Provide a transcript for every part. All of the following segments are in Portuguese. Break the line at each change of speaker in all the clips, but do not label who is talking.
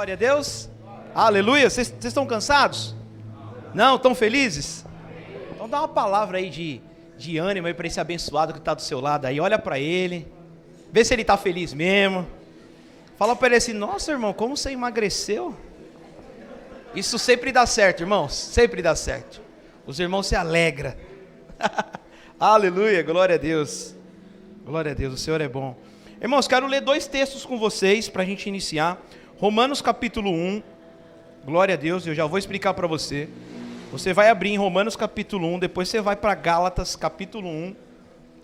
Glória a Deus. Aleluia. Vocês estão cansados? Não? Estão felizes? Então dá uma palavra aí de ânimo aí para esse abençoado que está do seu lado aí. Olha para ele. Vê se ele está feliz mesmo. Fala para ele assim: nossa, irmão, como você emagreceu? Isso sempre dá certo, irmãos. Sempre dá certo. Os irmãos se alegram. Aleluia. Glória a Deus. Glória a Deus. O Senhor é bom. Irmãos, quero ler 2 textos com vocês para a gente iniciar. Romanos capítulo 1. Glória a Deus. Eu já vou explicar para você. Você vai abrir em Romanos capítulo 1. Depois você vai para Gálatas capítulo 1.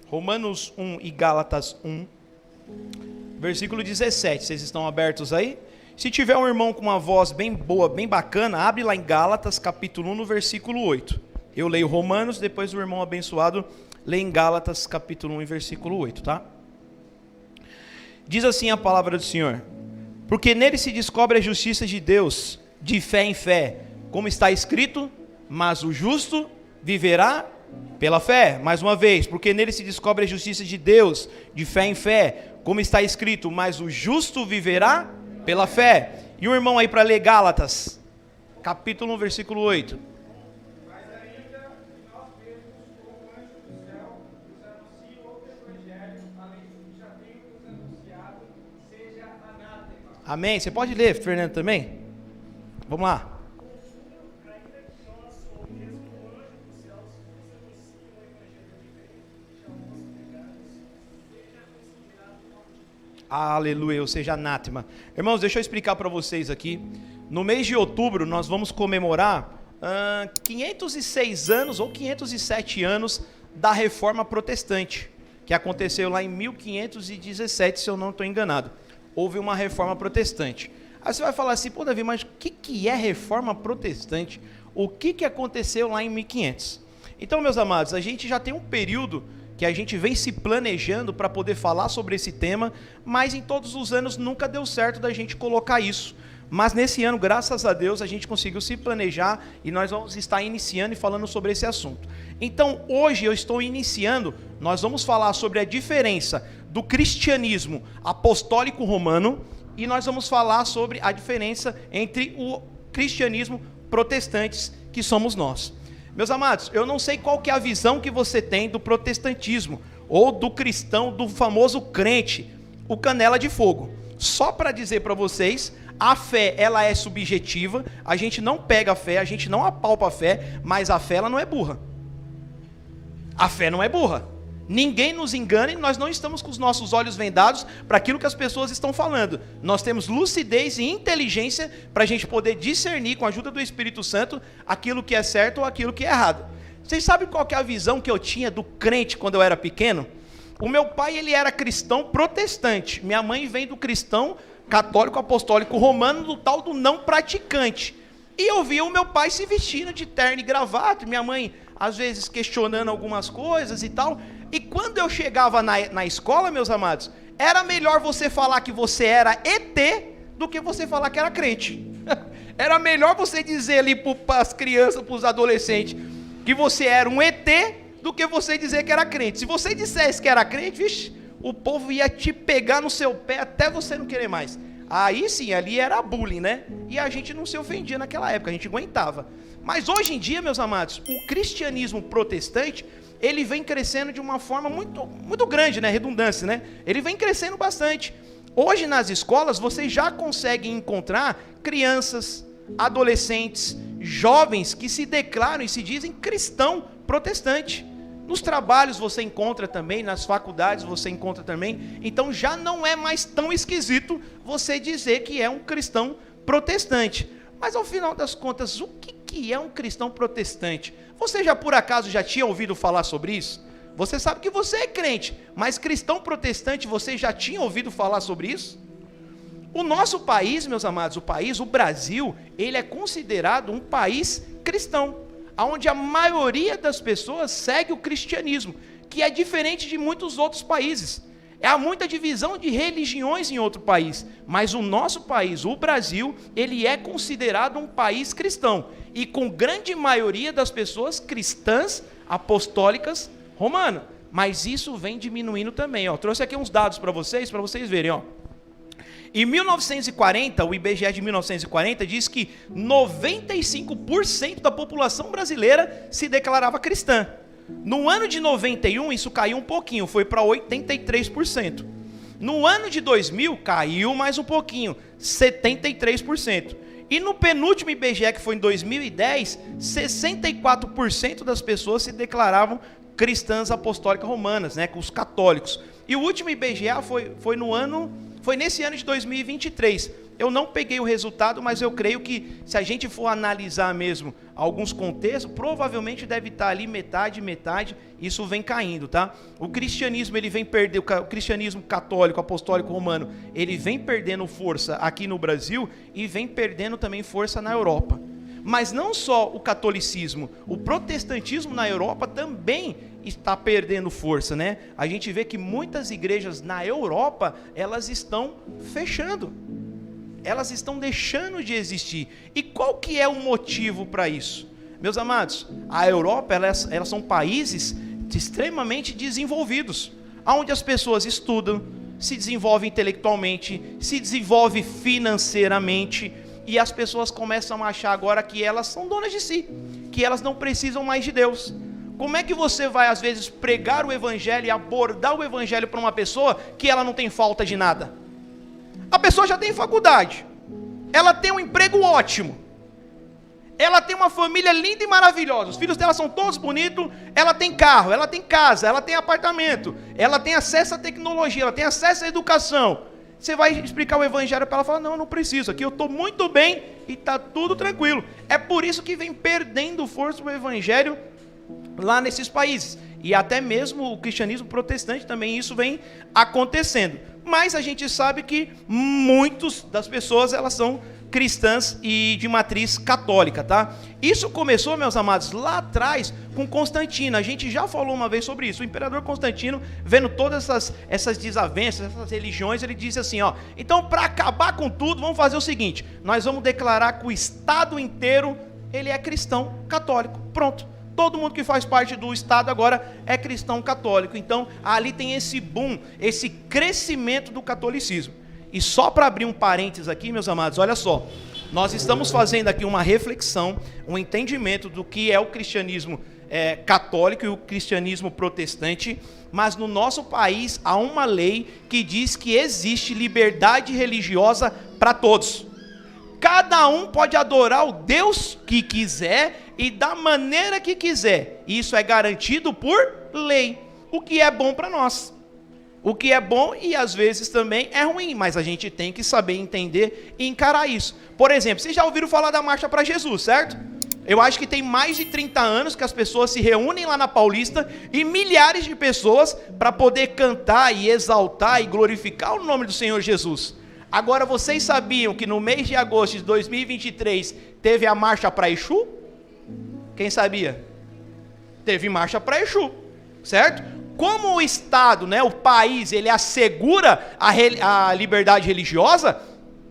Romanos 1 e Gálatas 1. Versículo 17. Vocês estão abertos aí? Se tiver um irmão com uma voz bem boa, bem bacana, abre lá em Gálatas capítulo 1 no versículo 8. Eu leio Romanos, depois o irmão abençoado lê em Gálatas capítulo 1 e versículo 8, tá? Diz assim a palavra do Senhor: porque nele se descobre a justiça de Deus, de fé em fé, como está escrito, mas o justo viverá pela fé. Mais uma vez, porque nele se descobre a justiça de Deus, de fé em fé, como está escrito, mas o justo viverá pela fé. E o irmão aí para ler Gálatas, capítulo 1, versículo 8.
Mas ainda nós mesmos, como anjos do céu, nos anuncia outro evangelho, além do que já temos anunciado, seja anátema.
Amém? Você pode ler, Fernando, também? Vamos lá. Aleluia, ou seja, anátema. Irmãos, deixa eu explicar para vocês aqui. No mês de outubro nós vamos comemorar 506 anos ou 507 anos da Reforma Protestante, que aconteceu lá em 1517, se eu não estou enganado. Houve uma Reforma Protestante. Aí você vai falar assim: pô, Davi, mas o que é Reforma Protestante? O que aconteceu lá em 1500? Então, meus amados, a gente já tem um período que a gente vem se planejando para poder falar sobre esse tema, mas em todos os anos nunca deu certo da gente colocar isso. Mas nesse ano, graças a Deus, a gente conseguiu se planejar e nós vamos estar iniciando e falando sobre esse assunto. Então, hoje eu estou iniciando, nós vamos falar sobre a diferença do cristianismo apostólico romano e nós vamos falar sobre a diferença entre o cristianismo protestante, que somos nós. Meus amados, eu não sei qual que é a visão que você tem do protestantismo, ou do cristão, do famoso crente, o canela de fogo. Só para dizer para vocês, a fé, ela é subjetiva, a gente não pega a fé, a gente não apalpa a fé, mas a fé, ela não é burra. A fé não é burra. Ninguém nos engana e nós não estamos com os nossos olhos vendados para aquilo que as pessoas estão falando. Nós temos lucidez e inteligência para a gente poder discernir, com a ajuda do Espírito Santo, aquilo que é certo ou aquilo que é errado. Vocês sabem qual que é a visão que eu tinha do crente quando eu era pequeno? O meu pai, ele era cristão protestante. Minha mãe vem do cristão católico apostólico romano, do tal do não praticante. E eu via o meu pai se vestindo de terno e gravata, minha mãe às vezes questionando algumas coisas e tal. E quando eu chegava na escola, meus amados, era melhor você falar que você era ET do que você falar que era crente. Era melhor você dizer ali para as crianças, para os adolescentes, que você era um ET do que você dizer que era crente. Se você dissesse que era crente, vixe, o povo ia te pegar no seu pé até você não querer mais. Aí sim, ali era bullying, né? E a gente não se ofendia naquela época, a gente aguentava. Mas hoje em dia, meus amados, o cristianismo protestante, ele vem crescendo de uma forma muito grande, né? Redundância, né? Ele vem crescendo bastante. Hoje nas escolas vocês já conseguem encontrar crianças, adolescentes, jovens que se declaram e se dizem cristão protestante. Nos trabalhos você encontra também, nas faculdades você encontra também. Então já não é mais tão esquisito você dizer que é um cristão protestante. Mas ao final das contas, o que é um cristão protestante? Você já por acaso já tinha ouvido falar sobre isso? Você sabe que você é crente, mas cristão protestante, você já tinha ouvido falar sobre isso? O nosso país, meus amados, o Brasil, ele é considerado um país cristão, onde a maioria das pessoas segue o cristianismo, que é diferente de muitos outros países. Há muita divisão de religiões em outro país, mas o nosso país, o Brasil, ele é considerado um país cristão, e com grande maioria das pessoas cristãs, apostólicas, romanas. Mas isso vem diminuindo também. Trouxe aqui uns dados para vocês verem. Em 1940, o IBGE de 1940 diz que 95% da população brasileira se declarava cristã. No ano de 91, isso caiu um pouquinho, foi para 83%. No ano de 2000, caiu mais um pouquinho, 73%. E no penúltimo IBGE, que foi em 2010, 64% das pessoas se declaravam cristãs apostólicas romanas, né, com os católicos. E o último IBGE foi nesse ano de 2023. Eu não peguei o resultado, mas eu creio que se a gente for analisar mesmo alguns contextos, provavelmente deve estar ali metade, isso vem caindo, tá? O cristianismo, ele vem perder, o cristianismo católico, apostólico romano, ele vem perdendo força aqui no Brasil e vem perdendo também força na Europa. Mas não só o catolicismo, o protestantismo na Europa também está perdendo força, né? A gente vê que muitas igrejas na Europa, elas estão fechando. Elas estão deixando de existir. E qual que é o motivo para isso? Meus amados, a Europa, elas são países extremamente desenvolvidos, onde as pessoas estudam, se desenvolvem intelectualmente, se desenvolvem financeiramente, e as pessoas começam a achar agora que elas são donas de si, que elas não precisam mais de Deus. Como é que você vai, às vezes, pregar o evangelho e abordar o evangelho para uma pessoa que ela não tem falta de nada? A pessoa já tem faculdade, ela tem um emprego ótimo, ela tem uma família linda e maravilhosa, os filhos dela são todos bonitos, ela tem carro, ela tem casa, ela tem apartamento, ela tem acesso à tecnologia, ela tem acesso à educação. Você vai explicar o evangelho para ela, fala, não, eu não preciso, aqui eu estou muito bem e está tudo tranquilo. É por isso que vem perdendo força o evangelho lá nesses países. E até mesmo o cristianismo protestante também isso vem acontecendo. Mas a gente sabe que muitas das pessoas, elas são cristãs e de matriz católica, tá? Isso começou, meus amados, lá atrás com Constantino. A gente já falou uma vez sobre isso. O imperador Constantino, vendo todas essas desavenças, essas religiões, ele disse assim, ó, então para acabar com tudo, vamos fazer o seguinte, nós vamos declarar que o Estado inteiro, ele é cristão católico, pronto. Todo mundo que faz parte do Estado agora é cristão católico. Então, ali tem esse boom, esse crescimento do catolicismo. E só para abrir um parênteses aqui, meus amados, olha só. Nós estamos fazendo aqui uma reflexão, um entendimento do que é o cristianismo católico e o cristianismo protestante. Mas no nosso país há uma lei que diz que existe liberdade religiosa para todos. Cada um pode adorar o Deus que quiser e da maneira que quiser. Isso é garantido por lei, o que é bom para nós. O que é bom e às vezes também é ruim, mas a gente tem que saber entender e encarar isso. Por exemplo, vocês já ouviram falar da Marcha para Jesus, certo? Eu acho que tem mais de 30 anos que as pessoas se reúnem lá na Paulista e milhares de pessoas para poder cantar e exaltar e glorificar o nome do Senhor Jesus. Agora, vocês sabiam que no mês de agosto de 2023 teve a Marcha para Exu? Quem sabia? Teve marcha para Exu, certo? Como o Estado, né, o país, ele assegura a liberdade religiosa,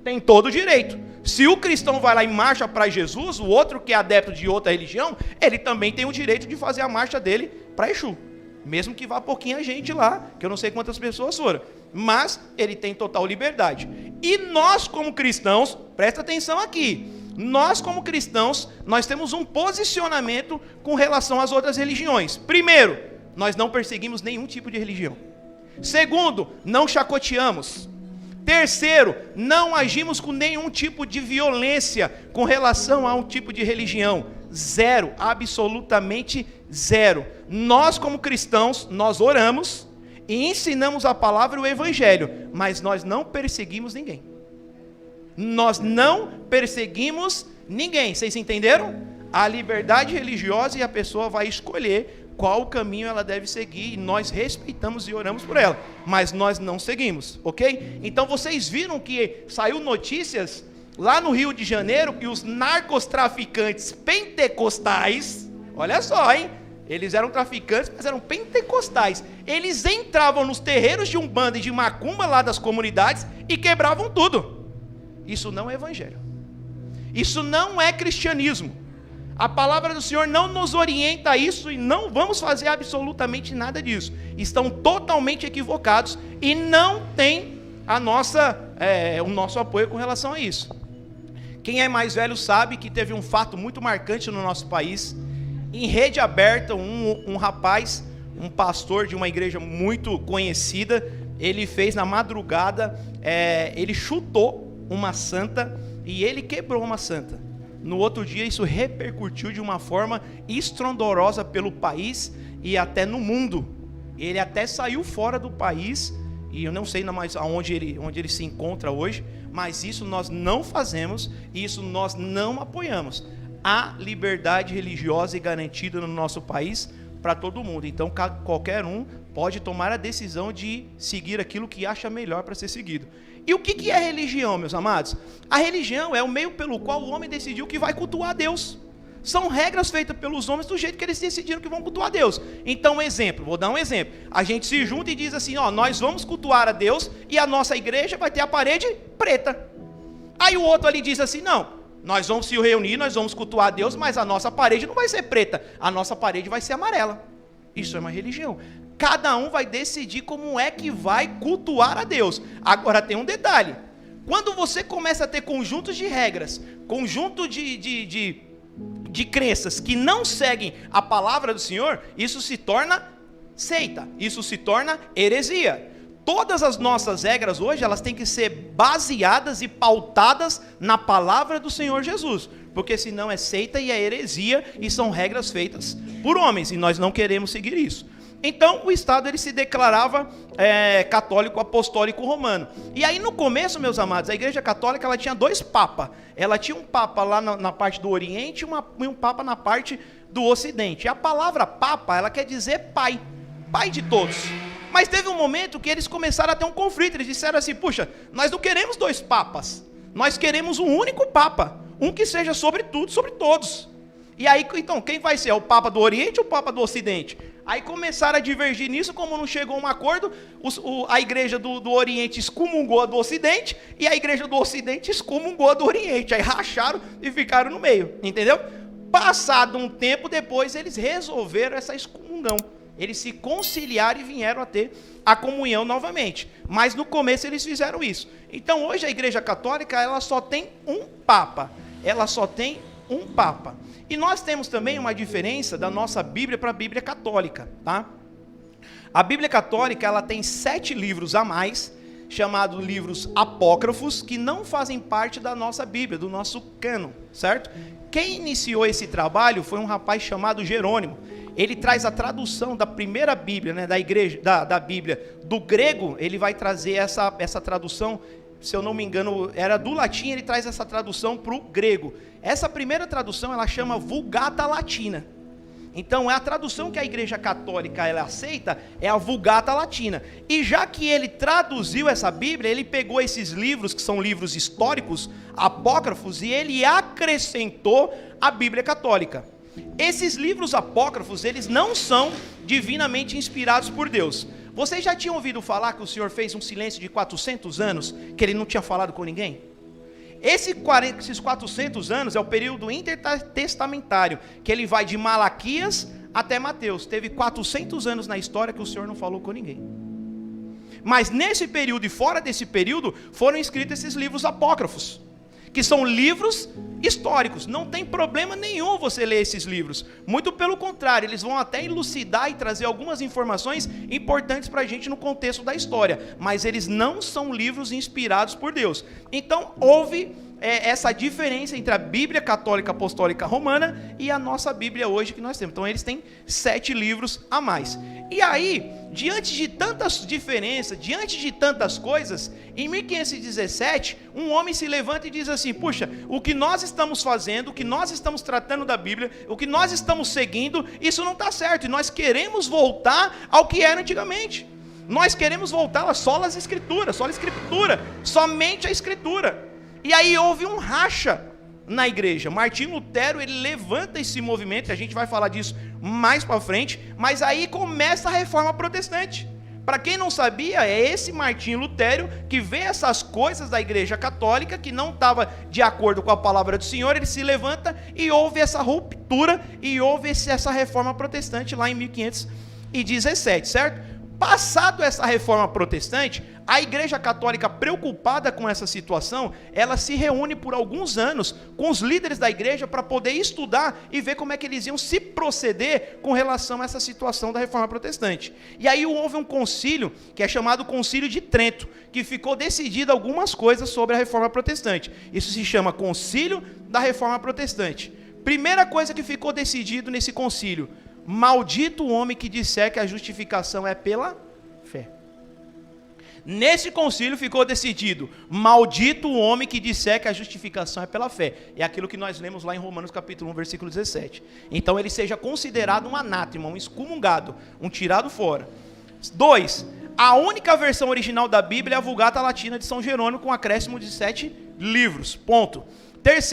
tem todo o direito. Se o cristão vai lá e marcha para Jesus, o outro que é adepto de outra religião, ele também tem o direito de fazer a marcha dele para Exu. Mesmo que vá pouquinha gente lá, que eu não sei quantas pessoas foram. Mas ele tem total liberdade. E nós como cristãos, presta atenção aqui, nós como cristãos, nós temos um posicionamento com relação às outras religiões. Primeiro, nós não perseguimos nenhum tipo de religião. Segundo, não chacoteamos. Terceiro, não agimos com nenhum tipo de violência com relação a um tipo de religião. Zero, absolutamente zero. Nós como cristãos, nós oramos e ensinamos a palavra e o evangelho, mas nós não perseguimos ninguém. Nós não perseguimos ninguém, vocês entenderam? A liberdade religiosa e a pessoa vai escolher qual caminho ela deve seguir, e nós respeitamos e oramos por ela, mas nós não seguimos, ok? Então vocês viram que saiu notícias lá no Rio de Janeiro que os narcotraficantes pentecostais, olha só, hein? Eles eram traficantes, mas eram pentecostais. Eles entravam nos terreiros de Umbanda e de Macumba lá das comunidades e quebravam tudo. Isso não é evangelho. Isso não é cristianismo. A palavra do Senhor não nos orienta a isso e não vamos fazer absolutamente nada disso. Estão totalmente equivocados e não tem o nosso apoio com relação a isso. Quem é mais velho sabe que teve um fato muito marcante no nosso país. Em rede aberta, um rapaz, um pastor de uma igreja muito conhecida, ele fez na madrugada, ele chutou uma santa e ele quebrou uma santa. No outro dia isso repercutiu de uma forma estrondorosa pelo país e até no mundo. Ele até saiu fora do país, e eu não sei mais onde ele se encontra hoje, mas isso nós não fazemos, isso nós não apoiamos. Há liberdade religiosa e garantida no nosso país para todo mundo. Então qualquer um pode tomar a decisão de seguir aquilo que acha melhor para ser seguido. E o que é religião, meus amados? A religião é o meio pelo qual o homem decidiu que vai cultuar a Deus. São regras feitas pelos homens do jeito que eles decidiram que vão cultuar a Deus. Então, vou dar um exemplo. A gente se junta e diz assim, nós vamos cultuar a Deus e a nossa igreja vai ter a parede preta. Aí o outro ali diz assim, não, nós vamos se reunir, nós vamos cultuar a Deus, mas a nossa parede não vai ser preta, a nossa parede vai ser amarela. Isso é uma religião. Cada um vai decidir como é que vai cultuar a Deus. Agora tem um detalhe. Quando você começa a ter conjuntos de regras, conjunto de crenças que não seguem a palavra do Senhor, isso se torna seita, isso se torna heresia. Todas as nossas regras hoje, elas têm que ser baseadas e pautadas na palavra do Senhor Jesus, porque senão é seita e é heresia, e são regras feitas por homens, e nós não queremos seguir isso. Então o Estado ele se declarava católico apostólico romano. E aí no começo, meus amados, a Igreja Católica ela tinha 2 papas. Ela tinha um papa lá na parte do Oriente e um papa na parte do Ocidente. E a palavra papa, ela quer dizer pai de todos. Mas teve um momento que eles começaram a ter um conflito. Eles disseram assim, puxa, nós não queremos 2 papas. Nós queremos um único papa. Um que seja sobre tudo, sobre todos. E aí, então, quem vai ser? O papa do Oriente ou o papa do Ocidente? Aí começaram a divergir nisso, como não chegou a um acordo, a igreja do Oriente excomungou a do Ocidente, e a igreja do Ocidente excomungou a do Oriente. Aí racharam e ficaram no meio, entendeu? Passado um tempo depois, eles resolveram essa excomungão. Eles se conciliaram e vieram a ter a comunhão novamente. Mas no começo eles fizeram isso. Então hoje a Igreja Católica, ela só tem um papa. Ela só tem um papa. E nós temos também uma diferença da nossa Bíblia para a Bíblia católica, tá? A Bíblia católica, ela tem 7 livros a mais, chamados livros apócrifos, que não fazem parte da nossa Bíblia, do nosso cânon, certo? Quem iniciou esse trabalho foi um rapaz chamado Jerônimo. Ele traz a tradução da primeira Bíblia, né, da igreja, da Bíblia, do grego. Ele vai trazer essa tradução, se eu não me engano, era do latim, ele traz essa tradução para o grego. Essa primeira tradução, ela chama Vulgata Latina. Então, a tradução que a Igreja Católica ela aceita é a Vulgata Latina. E já que ele traduziu essa Bíblia, ele pegou esses livros, que são livros históricos, apócrifos, e ele acrescentou a Bíblia Católica. Esses livros apócrifos, eles não são divinamente inspirados por Deus. Vocês já tinham ouvido falar que o Senhor fez um silêncio de 400 anos, que ele não tinha falado com ninguém? Esses 400 anos é o período intertestamentário, que ele vai de Malaquias até Mateus. Teve 400 anos na história que o Senhor não falou com ninguém. Mas nesse período e fora desse período, foram escritos esses livros apócrifos, que são livros históricos. Não tem problema nenhum você ler esses livros. Muito pelo contrário, eles vão até elucidar e trazer algumas informações importantes para a gente no contexto da história. Mas eles não são livros inspirados por Deus. Então, houve essa diferença entre a Bíblia Católica Apostólica Romana e a nossa Bíblia hoje que nós temos. Então, eles têm 7 livros a mais. E aí, diante de tantas diferenças, diante de tantas coisas, em 1517, um homem se levanta e diz assim, puxa, o que nós estamos fazendo, o que nós estamos tratando da Bíblia, o que nós estamos seguindo, isso não está certo, e nós queremos voltar ao que era antigamente. Nós queremos voltar só às Escrituras, só a Escritura, somente a Escritura. E aí houve um racha na igreja. Martinho Lutero, ele levanta esse movimento, a gente vai falar disso mais para frente, mas aí começa a reforma protestante. Para quem não sabia, é esse Martinho Lutero que vê essas coisas da igreja católica, que não estava de acordo com a palavra do Senhor, ele se levanta e houve essa ruptura, e houve essa reforma protestante lá em 1517, certo? Passado essa reforma protestante, a Igreja Católica, preocupada com essa situação, ela se reúne por alguns anos com os líderes da igreja para poder estudar e ver como é que eles iam se proceder com relação a essa situação da reforma protestante. E aí houve um concílio, que é chamado Concílio de Trento, que ficou decidido algumas coisas sobre a reforma protestante. Isso se chama Concílio da Reforma Protestante. Primeira coisa que ficou decidido nesse concílio: maldito o homem que disser que a justificação é pela fé. Nesse concílio ficou decidido: maldito o homem que disser que a justificação é pela fé. É aquilo que nós lemos lá em Romanos capítulo 1, versículo 17. Então ele seja considerado um anátema, um excomungado, um tirado fora. 2. A única versão original da Bíblia é a Vulgata Latina de São Jerônimo, com acréscimo de 7 livros. Ponto. 3.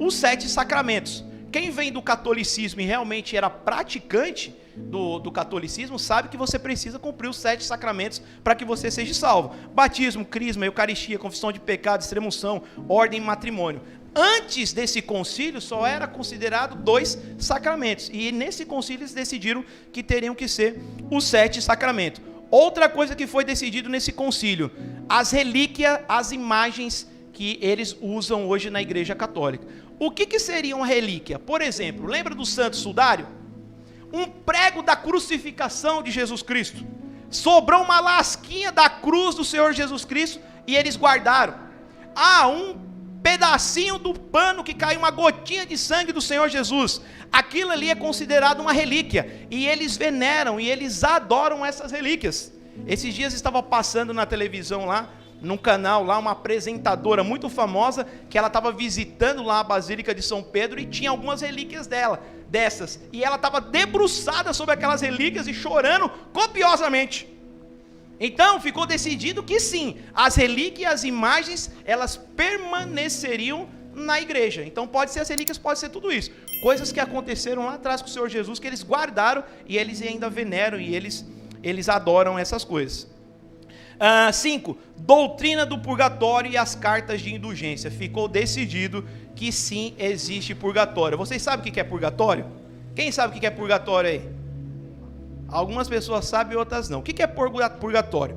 Os 7 sacramentos. Quem vem do catolicismo e realmente era praticante do catolicismo, sabe que você precisa cumprir os 7 sacramentos para que você seja salvo: batismo, crisma, eucaristia, confissão de pecado, extrema-unção, ordem e matrimônio. Antes desse concílio só era considerado 2 sacramentos, e nesse concílio eles decidiram que teriam que ser os 7 sacramentos. Outra coisa que foi decidido nesse concílio: as relíquias, as imagens que eles usam hoje na Igreja Católica. O que seria uma relíquia? Por exemplo, lembra do Santo Sudário? Um prego da crucificação de Jesus Cristo. Sobrou uma lasquinha da cruz do Senhor Jesus Cristo e eles guardaram. Um pedacinho do pano que caiu, uma gotinha de sangue do Senhor Jesus. Aquilo ali é considerado uma relíquia. E eles veneram e eles adoram essas relíquias. Esses dias estava passando na televisão lá, num canal lá, uma apresentadora muito famosa, que ela estava visitando lá a Basílica de São Pedro e tinha algumas relíquias dessas, e ela estava debruçada sobre aquelas relíquias e chorando copiosamente. Então ficou decidido que sim, as relíquias, as imagens, elas permaneceriam na igreja. Então pode ser as relíquias, pode ser tudo isso, coisas que aconteceram lá atrás com o Senhor Jesus, que eles guardaram e eles ainda veneram e eles adoram essas coisas. 5. Doutrina do purgatório e as cartas de indulgência. Ficou decidido que sim, existe purgatório. Vocês sabem o que é purgatório? Quem sabe o que é purgatório aí? Algumas pessoas sabem, outras não. O que é purgatório?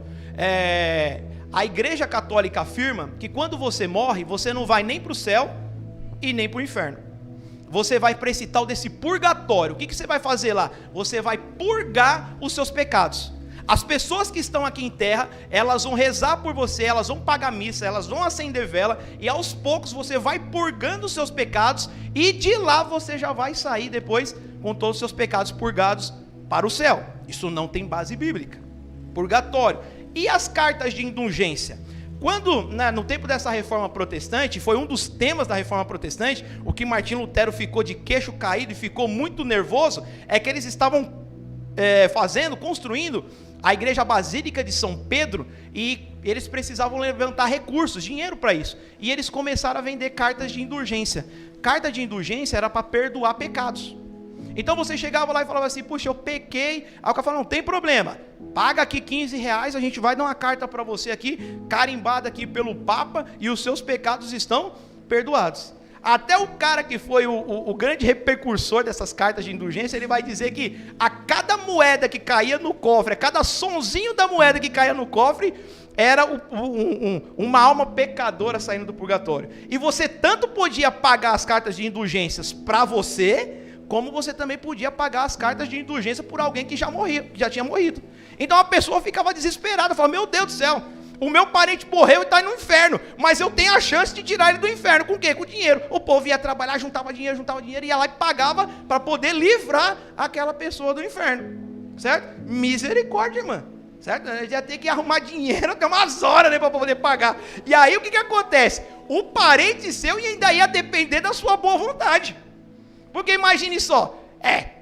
A Igreja Católica afirma que quando você morre, você não vai nem para o céu e nem para o inferno. Você vai para esse tal desse purgatório. O que você vai fazer lá? Você vai purgar os seus pecados. As pessoas que estão aqui em terra, elas vão rezar por você, elas vão pagar missa, elas vão acender vela, e aos poucos você vai purgando os seus pecados, e de lá você já vai sair depois com todos os seus pecados purgados para o céu. Isso não tem base bíblica. Purgatório. E as cartas de indulgência? Quando, no tempo dessa reforma protestante, foi um dos temas da reforma protestante, o que Martinho Lutero ficou de queixo caído e ficou muito nervoso, é que eles estavam construindo a Igreja Basílica de São Pedro, e eles precisavam levantar recursos, dinheiro para isso, e eles começaram a vender cartas de indulgência. Carta de indulgência era para perdoar pecados. Então você chegava lá e falava assim: puxa, eu pequei. Aí o cara falava: não tem problema, paga aqui R$15, a gente vai dar uma carta para você aqui, carimbada aqui pelo Papa, e os seus pecados estão perdoados. Até o cara que foi o grande repercussor dessas cartas de indulgência, ele vai dizer que a cada moeda que caía no cofre, a cada sonzinho da moeda que caía no cofre, era uma alma pecadora saindo do purgatório. E você tanto podia pagar as cartas de indulgências para você, como você também podia pagar as cartas de indulgência por alguém que já tinha morrido. Então a pessoa ficava desesperada, falava: meu Deus do céu, o meu parente morreu e está no inferno, mas eu tenho a chance de tirar ele do inferno. Com o quê? Com dinheiro. O povo ia trabalhar, juntava dinheiro, ia lá e pagava para poder livrar aquela pessoa do inferno. Certo? Misericórdia, irmã. Certo? Ele ia ter que arrumar dinheiro até umas horas, né, para poder pagar. E aí o que acontece? O parente seu ainda ia depender da sua boa vontade. Porque imagine só,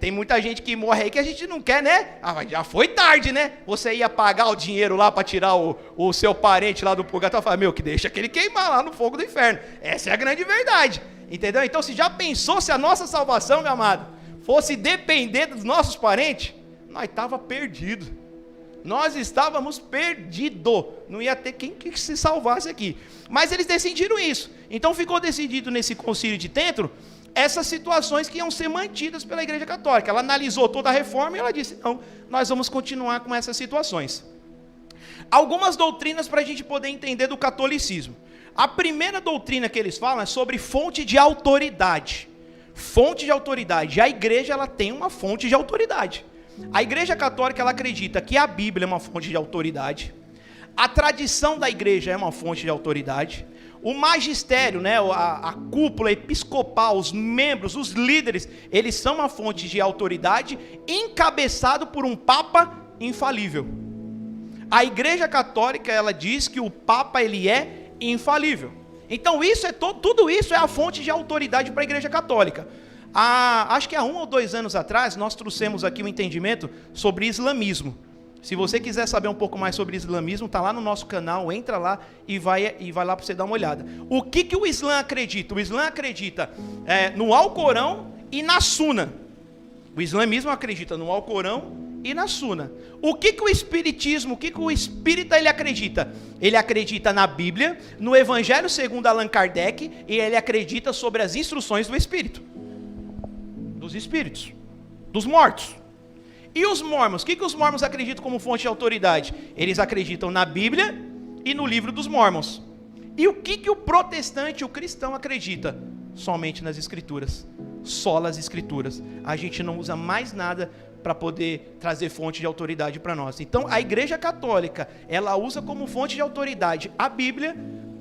tem muita gente que morre aí que a gente não quer, né? Mas já foi tarde, né? Você ia pagar o dinheiro lá para tirar o seu parente lá do purgatório, fala: meu, que deixa aquele queimar lá no fogo do inferno. Essa é a grande verdade, entendeu? Então, se já pensou, se a nossa salvação, meu amado, fosse depender dos nossos parentes, nós estávamos perdidos. Nós estávamos perdidos. Não ia ter quem que se salvasse aqui. Mas eles decidiram isso. Então ficou decidido nesse concílio de Trento essas situações que iam ser mantidas pela Igreja Católica. Ela analisou toda a reforma e ela disse, não, nós vamos continuar com essas situações. Algumas doutrinas para a gente poder entender do catolicismo. A primeira doutrina que eles falam é sobre fonte de autoridade. Fonte de autoridade. A igreja, ela tem uma fonte de autoridade. A Igreja Católica, ela acredita que a Bíblia é uma fonte de autoridade. A tradição da igreja é uma fonte de autoridade. O magistério, né, a cúpula episcopal, os membros, os líderes, eles são uma fonte de autoridade, encabeçado por um papa infalível. A Igreja Católica, ela diz que o papa, ele é infalível. Então tudo isso é a fonte de autoridade para a Igreja Católica. Acho que há 1 ou 2 anos atrás, nós trouxemos aqui um entendimento sobre islamismo. Se você quiser saber um pouco mais sobre islamismo, está lá no nosso canal, entra lá e vai lá para você dar uma olhada. O que o Islã acredita? O Islã acredita no Alcorão e na Suna. O islamismo acredita no Alcorão e na Suna. O que o Espiritismo, o que o espírita ele acredita? Ele acredita na Bíblia, no Evangelho segundo Allan Kardec, e ele acredita sobre as instruções do Espírito. Dos Espíritos. Dos mortos. E os mormons? O que os mormons acreditam como fonte de autoridade? Eles acreditam na Bíblia e no livro dos mormons. E o que o protestante, o cristão acredita? Somente nas escrituras. Só nas escrituras. A gente não usa mais nada para poder trazer fonte de autoridade para nós. Então, a Igreja Católica, ela usa como fonte de autoridade a Bíblia,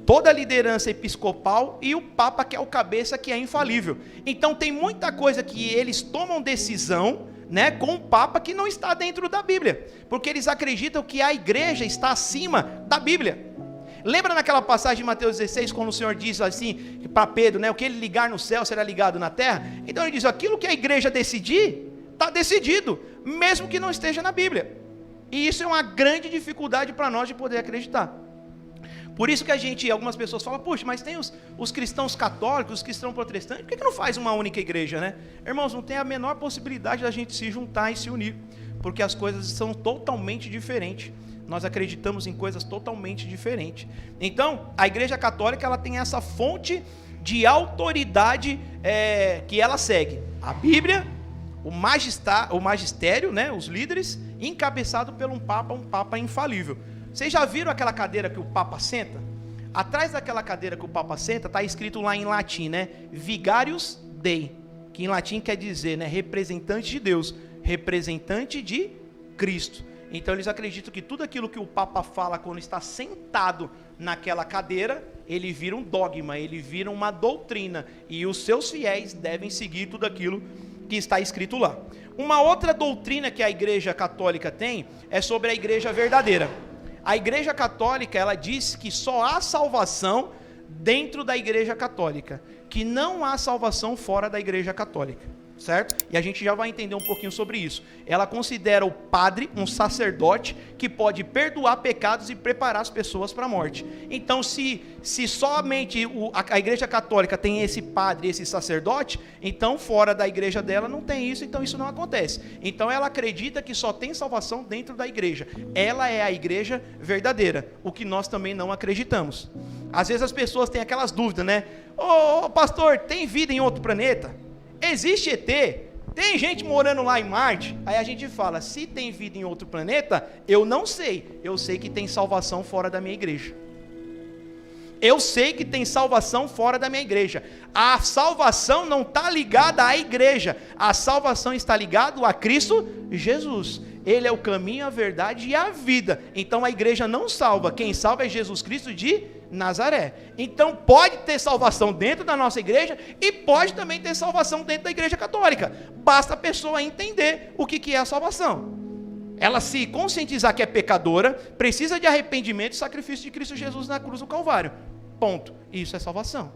toda a liderança episcopal e o Papa, que é o cabeça, que é infalível. Então, tem muita coisa que eles tomam decisão, né, com o Papa, que não está dentro da Bíblia, porque eles acreditam que a igreja está acima da Bíblia. Lembra naquela passagem de Mateus 16, quando o Senhor diz assim para Pedro, né, o que ele ligar no céu será ligado na terra? Então ele diz, aquilo que a igreja decidir, está decidido, mesmo que não esteja na Bíblia. E isso é uma grande dificuldade para nós de poder acreditar. Por isso que algumas pessoas falam, puxa, mas tem os cristãos católicos, os cristãos protestantes, por que não faz uma única igreja, né? Irmãos, não tem a menor possibilidade da gente se juntar e se unir, porque as coisas são totalmente diferentes. Nós acreditamos em coisas totalmente diferentes. Então, a Igreja Católica, ela tem essa fonte de autoridade que ela segue. A Bíblia, o magistério, né, os líderes, encabeçado por um Papa infalível. Vocês já viram aquela cadeira que o Papa senta? Atrás daquela cadeira que o Papa senta, está escrito lá em latim, né? Vigarius Dei, que em latim quer dizer, né, representante de Deus, representante de Cristo. Então eles acreditam que tudo aquilo que o Papa fala quando está sentado naquela cadeira, ele vira um dogma, ele vira uma doutrina, e os seus fiéis devem seguir tudo aquilo que está escrito lá. Uma outra doutrina que a Igreja Católica tem é sobre a Igreja verdadeira. A Igreja Católica, ela diz que só há salvação dentro da Igreja Católica, que não há salvação fora da Igreja Católica, certo? E a gente já vai entender um pouquinho sobre isso. Ela considera o padre um sacerdote que pode perdoar pecados e preparar as pessoas para a morte. Então, se somente a Igreja Católica tem esse padre, esse sacerdote, então fora da igreja dela não tem isso, então isso não acontece. Então ela acredita que só tem salvação dentro da igreja. Ela é a igreja verdadeira, o que nós também não acreditamos. Às vezes as pessoas têm aquelas dúvidas, né? Ô pastor, tem vida em outro planeta? Existe ET? Tem gente morando lá em Marte? Aí a gente fala, se tem vida em outro planeta, eu não sei. Eu sei que tem salvação fora da minha igreja. Eu sei que tem salvação fora da minha igreja. A salvação não está ligada à igreja. A salvação está ligada a Cristo Jesus. Ele é o caminho, a verdade e a vida. Então a igreja não salva. Quem salva é Jesus Cristo de Nazaré. Então pode ter salvação dentro da nossa igreja e pode também ter salvação dentro da Igreja Católica. Basta a pessoa entender o que é a salvação. Ela se conscientizar que é pecadora, precisa de arrependimento e sacrifício de Cristo Jesus na cruz do Calvário. Ponto. Isso é salvação.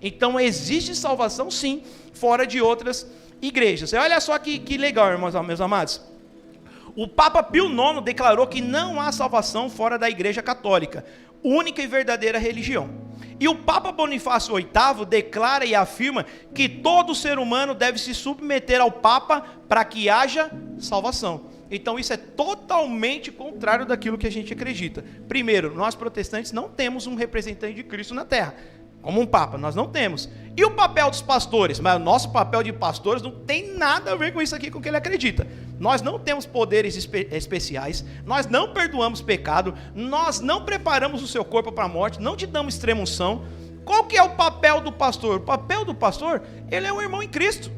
Então existe salvação sim, fora de outras igrejas. Olha só que legal, irmãos, meus amados. O Papa Pio IX declarou que não há salvação fora da Igreja Católica, única e verdadeira religião. E o Papa Bonifácio VIII declara e afirma que todo ser humano deve se submeter ao Papa para que haja salvação. Então isso é totalmente contrário daquilo que a gente acredita. Primeiro, nós protestantes não temos um representante de Cristo na terra. como um papa, nós não temos. E o papel dos pastores? Mas o nosso papel de pastores não tem nada a ver com isso aqui, com o que ele acredita. Nós não temos poderes especiais, nós não perdoamos pecado, nós não preparamos o seu corpo para a morte, não te damos extrema-unção. Qual que é o papel do pastor? O papel do pastor, ele é um irmão em Cristo.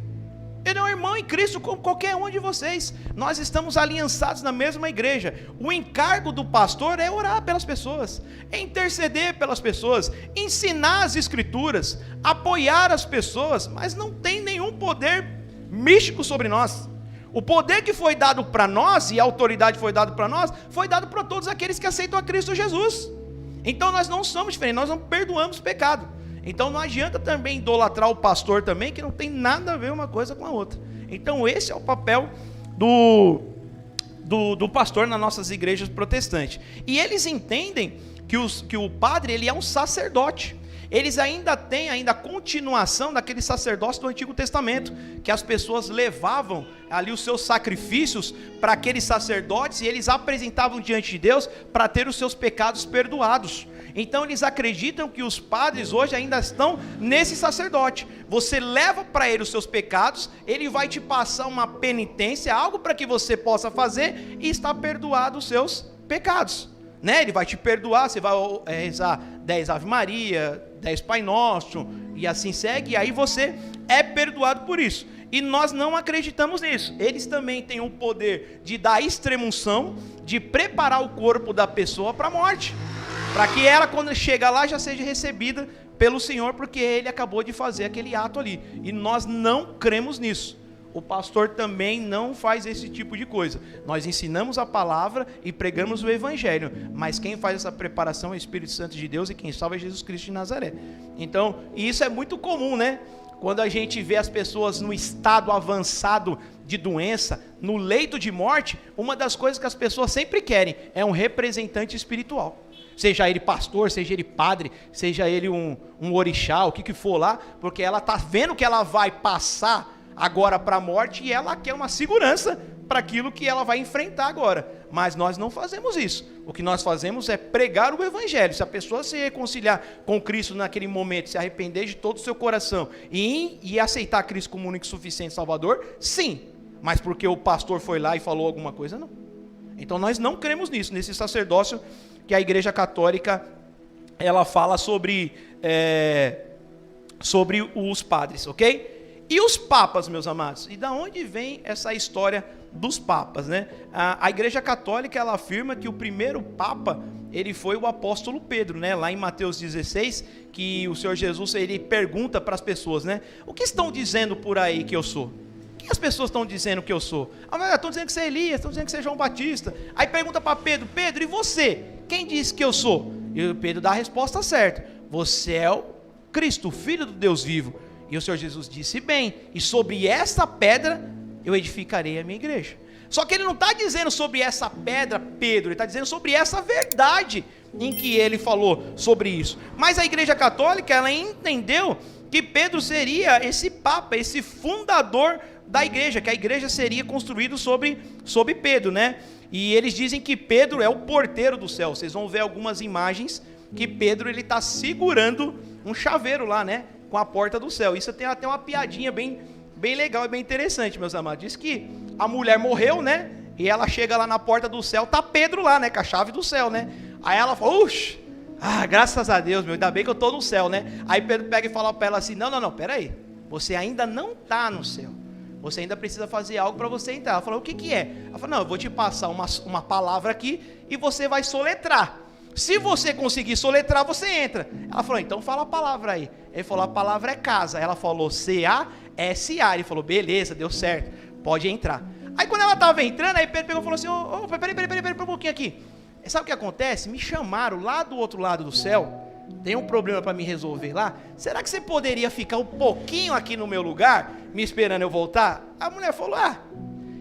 Ele é um irmão em Cristo como qualquer um de vocês. Nós estamos aliançados na mesma igreja. O encargo do pastor é orar pelas pessoas, é interceder pelas pessoas, ensinar as escrituras, apoiar as pessoas, mas não tem nenhum poder místico sobre nós. O poder que foi dado para nós e a autoridade foi dada para nós, foi dado para todos aqueles que aceitam a Cristo Jesus. Então nós não somos diferentes, nós não perdoamos pecado. Então não adianta também idolatrar o pastor também, que não tem nada a ver uma coisa com a outra. Então esse é o papel do pastor nas nossas igrejas protestantes. E eles entendem que o padre, ele é um sacerdote. Eles ainda têm a continuação daquele sacerdócio do Antigo Testamento, que as pessoas levavam ali os seus sacrifícios para aqueles sacerdotes e eles apresentavam diante de Deus para ter os seus pecados perdoados. Então eles acreditam que os padres hoje ainda estão nesse sacerdote. Você leva para ele os seus pecados, ele vai te passar uma penitência, algo para que você possa fazer e está perdoado os seus pecados. Né? Ele vai te perdoar, você vai rezar 10 Ave Maria, 10 Pai Nosso, e assim segue, e aí você é perdoado por isso. E nós não acreditamos nisso. Eles também têm o poder de dar extrema-unção, de preparar o corpo da pessoa para a morte, para que ela, quando chega lá, já seja recebida pelo Senhor, porque ele acabou de fazer aquele ato ali. E nós não cremos nisso. O pastor também não faz esse tipo de coisa. Nós ensinamos a palavra e pregamos o evangelho, mas quem faz essa preparação é o Espírito Santo de Deus e quem salva é Jesus Cristo de Nazaré. Então, e isso é muito comum, né? Quando a gente vê as pessoas no estado avançado de doença, no leito de morte, uma das coisas que as pessoas sempre querem é um representante espiritual. Seja ele pastor, seja ele padre, seja ele um orixá, o que for lá, porque ela está vendo que ela vai passar agora para a morte e ela quer uma segurança para aquilo que ela vai enfrentar agora. Mas nós não fazemos isso. O que nós fazemos é pregar o evangelho. Se a pessoa se reconciliar com Cristo naquele momento, se arrepender de todo o seu coração e aceitar Cristo como único e suficiente Salvador, sim. Mas porque o pastor foi lá e falou alguma coisa, não. Então nós não cremos nisso, nesse sacerdócio que a Igreja Católica ela fala sobre os padres, ok? E os papas, meus amados? E da onde vem essa história dos papas, né? A Igreja Católica, ela afirma que o primeiro papa, ele foi o apóstolo Pedro, né? Lá em Mateus 16, que o Senhor Jesus, ele pergunta para as pessoas, né? O que estão dizendo por aí que eu sou? O que as pessoas estão dizendo que eu sou? Estão dizendo que você é Elias, estão dizendo que você é João Batista. Aí pergunta para Pedro, Pedro, e você? Quem disse que eu sou? E o Pedro dá a resposta certa. Você é o Cristo, o Filho do Deus vivo. E o Senhor Jesus disse bem, e sobre essa pedra eu edificarei a minha igreja. Só que ele não está dizendo sobre essa pedra, Pedro, ele está dizendo sobre essa verdade em que ele falou sobre isso. Mas a Igreja Católica, ela entendeu que Pedro seria esse papa, esse fundador da igreja, que a igreja seria construída sobre Pedro, né? E eles dizem que Pedro é o porteiro do céu. Vocês vão ver algumas imagens que Pedro ele está segurando um chaveiro lá, né? Com a porta do céu. Isso tem até uma piadinha bem legal e bem interessante, meus amados. Diz que a mulher morreu, né? E ela chega lá na porta do céu, tá Pedro lá, né? Com a chave do céu, né? Aí ela fala, graças a Deus, meu, ainda bem que eu tô no céu, né? Aí Pedro pega e fala para ela assim, não, pera aí. Você ainda não tá no céu. Você ainda precisa fazer algo para você entrar. Ela falou, o que é? Ela falou, não, eu vou te passar uma palavra aqui e você vai soletrar. Se você conseguir soletrar, você entra. Ela falou, então fala a palavra aí. Ele falou, a palavra é casa. Ela falou, C-A-S-A. Ele falou, beleza, deu certo, pode entrar. Aí quando ela estava entrando, aí Pedro pegou e falou assim, peraí, um pouquinho aqui. Sabe o que acontece? Me chamaram lá do outro lado do céu, tem um problema para me resolver lá. Será que você poderia ficar um pouquinho aqui no meu lugar, me esperando eu voltar? A mulher falou,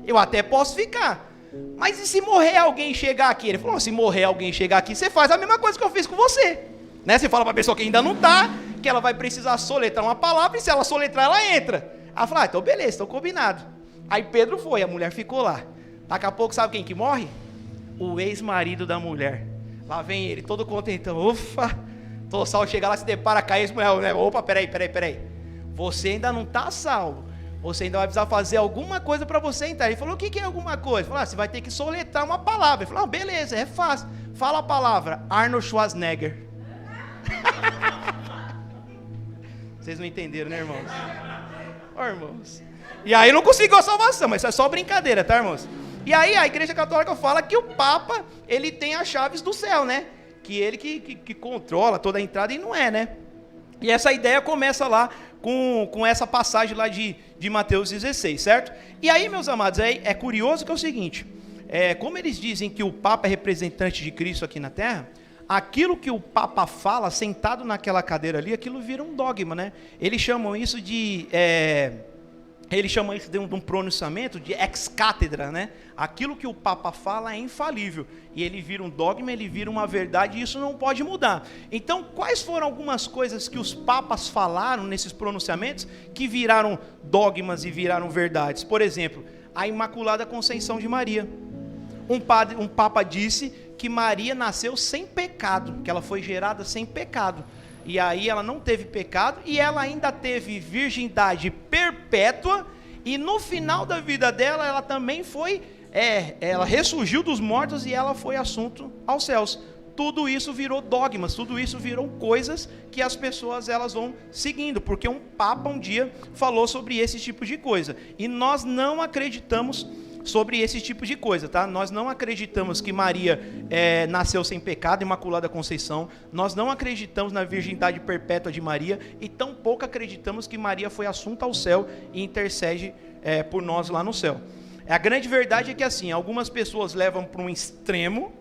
eu até posso ficar. Mas e se morrer alguém chegar aqui? Ele falou, se morrer alguém chegar aqui, você faz a mesma coisa que eu fiz com você, né? Você fala para a pessoa que ainda não está, que ela vai precisar soletrar uma palavra, e se ela soletrar, ela entra. Ela falou, então beleza, então combinado. Aí Pedro foi, a mulher ficou lá. Daqui a pouco, sabe quem que morre? O ex-marido da mulher. Lá vem ele, todo contentão, ufa, Todo salvo chega lá, se depara, cai, né? Opa, peraí. Você ainda não está salvo. Você ainda vai precisar fazer alguma coisa para você entrar. Ele falou, o que é alguma coisa? Ele falou, você vai ter que soletrar uma palavra. Ele falou, beleza, é fácil. Fala a palavra, Arnold Schwarzenegger. Vocês não entenderam, né, irmãos? Irmãos. E aí não conseguiu a salvação, mas isso é só brincadeira, tá, irmãos? E aí a Igreja Católica fala que o Papa, ele tem as chaves do céu, né? Que ele que controla toda a entrada, e não é, né? E essa ideia começa lá com essa passagem lá de Mateus 16, certo? E aí, meus amados, é curioso que é o seguinte, como eles dizem que o Papa é representante de Cristo aqui na Terra, aquilo que o Papa fala, sentado naquela cadeira ali, aquilo vira um dogma, né? Eles chamam isso de um pronunciamento de ex-cátedra, né? Aquilo que o Papa fala é infalível. E ele vira um dogma, ele vira uma verdade, e isso não pode mudar. Então, quais foram algumas coisas que os papas falaram nesses pronunciamentos que viraram dogmas e viraram verdades? Por exemplo, a Imaculada Conceição de Maria. Um papa disse que Maria nasceu sem pecado, que ela foi gerada sem pecado. E aí ela não teve pecado, e ela ainda teve virgindade perpétua, e no final da vida dela, ela também foi, ela ressurgiu dos mortos, e ela foi assunto aos céus. Tudo isso virou dogmas, tudo isso virou coisas que as pessoas elas vão seguindo, porque um papa um dia falou sobre esse tipo de coisa, e nós não acreditamos sobre esse tipo de coisa, tá? Nós não acreditamos que Maria nasceu sem pecado, Imaculada Conceição. Nós não acreditamos na virgindade perpétua de Maria, e tampouco acreditamos que Maria foi assunta ao céu e intercede por nós lá no céu. A grande verdade é que assim, algumas pessoas levam para um extremo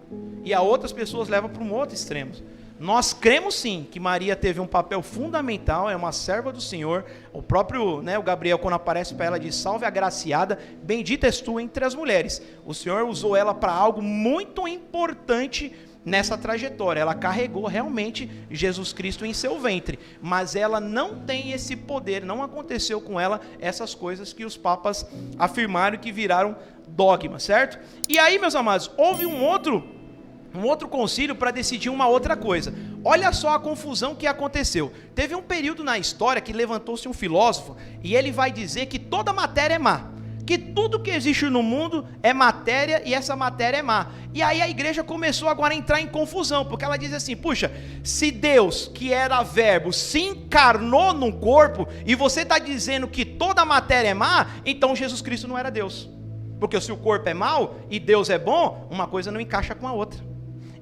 e a outras pessoas levam para um outro extremo. Nós cremos sim que Maria teve um papel fundamental, é uma serva do Senhor. O próprio, o Gabriel, quando aparece para ela, diz, salve a agraciada, bendita és tu entre as mulheres. O Senhor usou ela para algo muito importante nessa trajetória. Ela carregou realmente Jesus Cristo em seu ventre, mas ela não tem esse poder, não aconteceu com ela essas coisas que os papas afirmaram que viraram dogma, certo? E aí, meus amados, houve um outro concílio para decidir uma outra coisa. Olha só a confusão que aconteceu. Teve um período na história que levantou-se um filósofo e ele vai dizer que toda matéria é má, que tudo que existe no mundo é matéria e essa matéria é má. E aí a igreja começou agora a entrar em confusão, porque ela diz assim, puxa, se Deus, que era verbo, se encarnou num corpo, e você está dizendo que toda matéria é má, então Jesus Cristo não era Deus. Porque se o corpo é mau e Deus é bom, uma coisa não encaixa com a outra.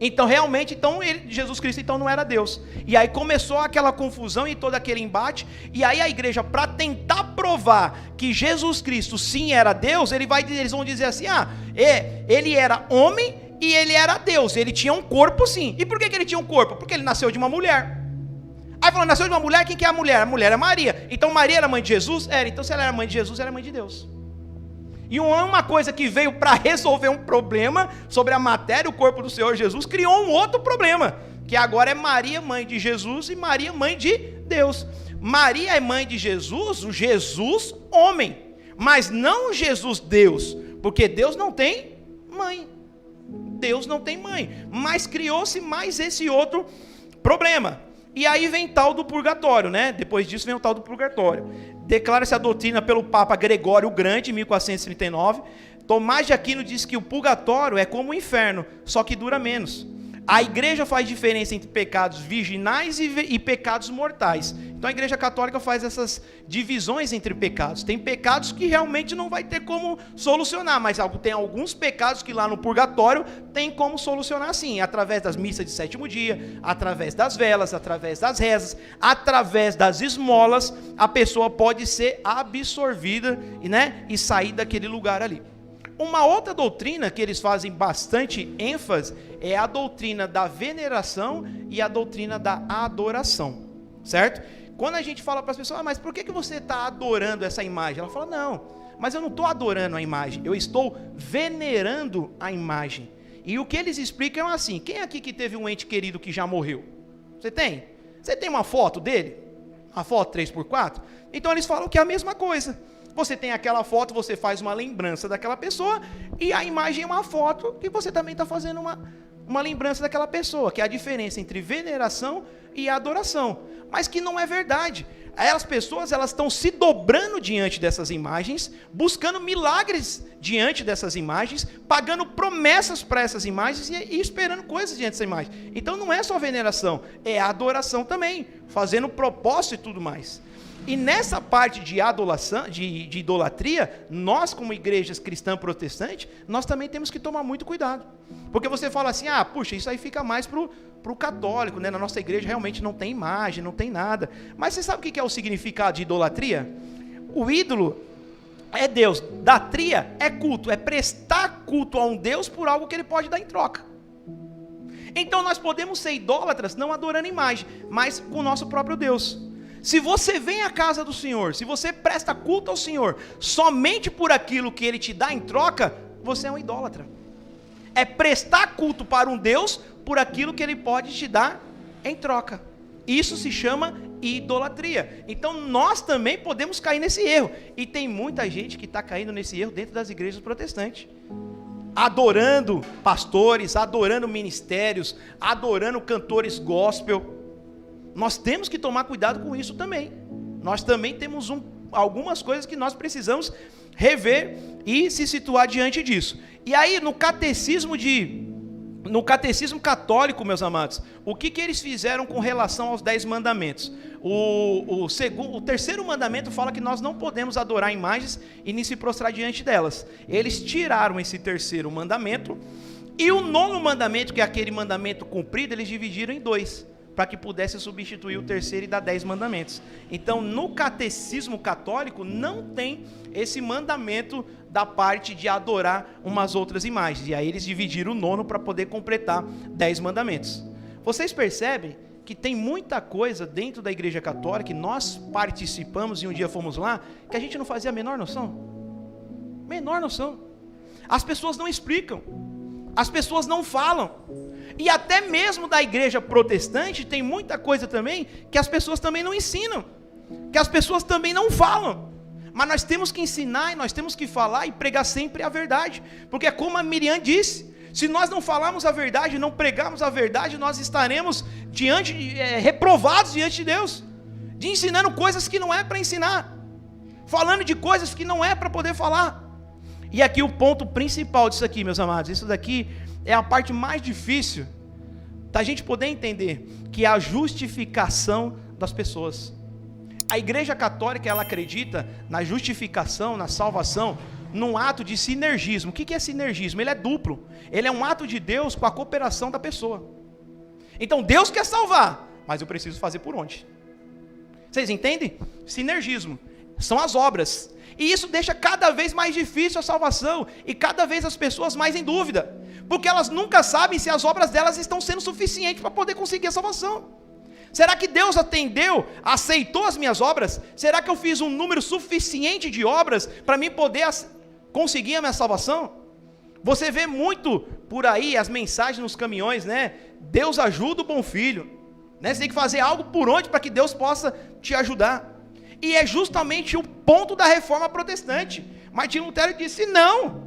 Então realmente, Jesus Cristo então não era Deus. E aí começou aquela confusão e todo aquele embate. E aí a igreja, para tentar provar que Jesus Cristo sim era Deus, eles vão dizer assim, ele era homem e ele era Deus, ele tinha um corpo sim. E por que ele tinha um corpo? Porque ele nasceu de uma mulher. Aí falou, nasceu de uma mulher, quem que é a mulher? A mulher é Maria. Então Maria era mãe de Jesus? Era. Então se ela era mãe de Jesus, ela era mãe de Deus. E uma coisa que veio para resolver um problema sobre a matéria, o corpo do Senhor Jesus, criou um outro problema, que agora é Maria, mãe de Jesus, e Maria, mãe de Deus. Maria é mãe de Jesus, o Jesus homem, mas não o Jesus Deus, porque Deus não tem mãe. Deus não tem mãe, mas criou-se mais esse outro problema. E aí vem tal do purgatório, né? Depois disso vem o tal do purgatório. Declara-se a doutrina pelo Papa Gregório o Grande, em 1439. Tomás de Aquino diz que o purgatório é como o inferno, só que dura menos. A igreja faz diferença entre pecados virginais e pecados mortais. Então a igreja católica faz essas divisões entre pecados. Tem pecados que realmente não vai ter como solucionar, mas tem alguns pecados que lá no purgatório tem como solucionar sim, através das missas de sétimo dia, através das velas, através das rezas, através das esmolas, a pessoa pode ser absorvida, e sair daquele lugar ali. Uma outra doutrina que eles fazem bastante ênfase é a doutrina da veneração e a doutrina da adoração, certo? Quando a gente fala para as pessoas, mas por que você está adorando essa imagem? Ela fala, não, mas eu não estou adorando a imagem, eu estou venerando a imagem. E o que eles explicam é assim, quem aqui que teve um ente querido que já morreu? Você tem? Você tem uma foto dele? Uma foto 3x4? Então eles falam que é a mesma coisa. Você tem aquela foto, você faz uma lembrança daquela pessoa, e a imagem é uma foto que você também está fazendo uma lembrança daquela pessoa, que é a diferença entre veneração e adoração, mas que não é verdade. As pessoas, elas estão se dobrando diante dessas imagens, buscando milagres diante dessas imagens, pagando promessas para essas imagens e esperando coisas diante dessa imagem. Então não é só veneração, é adoração também, fazendo propósito e tudo mais. E nessa parte de adoração, de idolatria, nós como igrejas cristã protestante, nós também temos que tomar muito cuidado. Porque você fala assim, puxa, isso aí fica mais para o católico, né? Na nossa igreja realmente não tem imagem, não tem nada. Mas você sabe o que é o significado de idolatria? O ídolo é Deus, datria é culto, é prestar culto a um Deus por algo que ele pode dar em troca. Então nós podemos ser idólatras não adorando imagem, mas com o nosso próprio Deus. Se você vem à casa do Senhor, se você presta culto ao Senhor somente por aquilo que Ele te dá em troca, você é um idólatra. É prestar culto para um Deus por aquilo que Ele pode te dar em troca. Isso se chama idolatria. Então nós também podemos cair nesse erro. E tem muita gente que está caindo nesse erro dentro das igrejas protestantes. Adorando pastores, adorando ministérios, adorando cantores gospel. Nós temos que tomar cuidado com isso também. Nós também temos algumas coisas que nós precisamos rever e se situar diante disso. E aí, no catecismo católico, meus amados, o que eles fizeram com relação aos 10 mandamentos? O terceiro mandamento fala que nós não podemos adorar imagens e nem se prostrar diante delas. Eles tiraram esse terceiro mandamento e o 9º mandamento, que é aquele mandamento cumprido, eles dividiram em 2. Para que pudesse substituir o terceiro e dar 10 mandamentos. Então, no catecismo católico, não tem esse mandamento da parte de adorar umas outras imagens. E aí eles dividiram o 9º para poder completar 10 mandamentos. Vocês percebem que tem muita coisa dentro da igreja católica, que nós participamos e um dia fomos lá, que a gente não fazia a menor noção. Menor noção. As pessoas não explicam. As pessoas não falam. E até mesmo da igreja protestante tem muita coisa também que as pessoas também não ensinam, que as pessoas também não falam. Mas nós temos que ensinar e nós temos que falar e pregar sempre a verdade. Porque é como a Miriam disse, se nós não falarmos a verdade, não pregarmos a verdade, nós estaremos reprovados diante de Deus, de ensinando coisas que não é para ensinar, falando de coisas que não é para poder falar. E aqui o ponto principal disso aqui, meus amados, isso daqui é a parte mais difícil da gente poder entender, que é a justificação das pessoas. A igreja católica, ela acredita na justificação, na salvação, num ato de sinergismo. O que é sinergismo? Ele é duplo. Ele é um ato de Deus com a cooperação da pessoa. Então Deus quer salvar, mas eu preciso fazer por onde? Vocês entendem? Sinergismo. São as obras. E isso deixa cada vez mais difícil a salvação e cada vez as pessoas mais em dúvida, porque elas nunca sabem se as obras delas estão sendo suficientes para poder conseguir a salvação. Será que Deus atendeu, aceitou as minhas obras? Será que eu fiz um número suficiente de obras para mim poder conseguir a minha salvação? Você vê muito por aí as mensagens nos caminhões, né? Deus ajuda o bom filho, né? Você tem que fazer algo por onde para que Deus possa te ajudar. E é justamente o ponto da reforma protestante. Martim Lutero disse, não,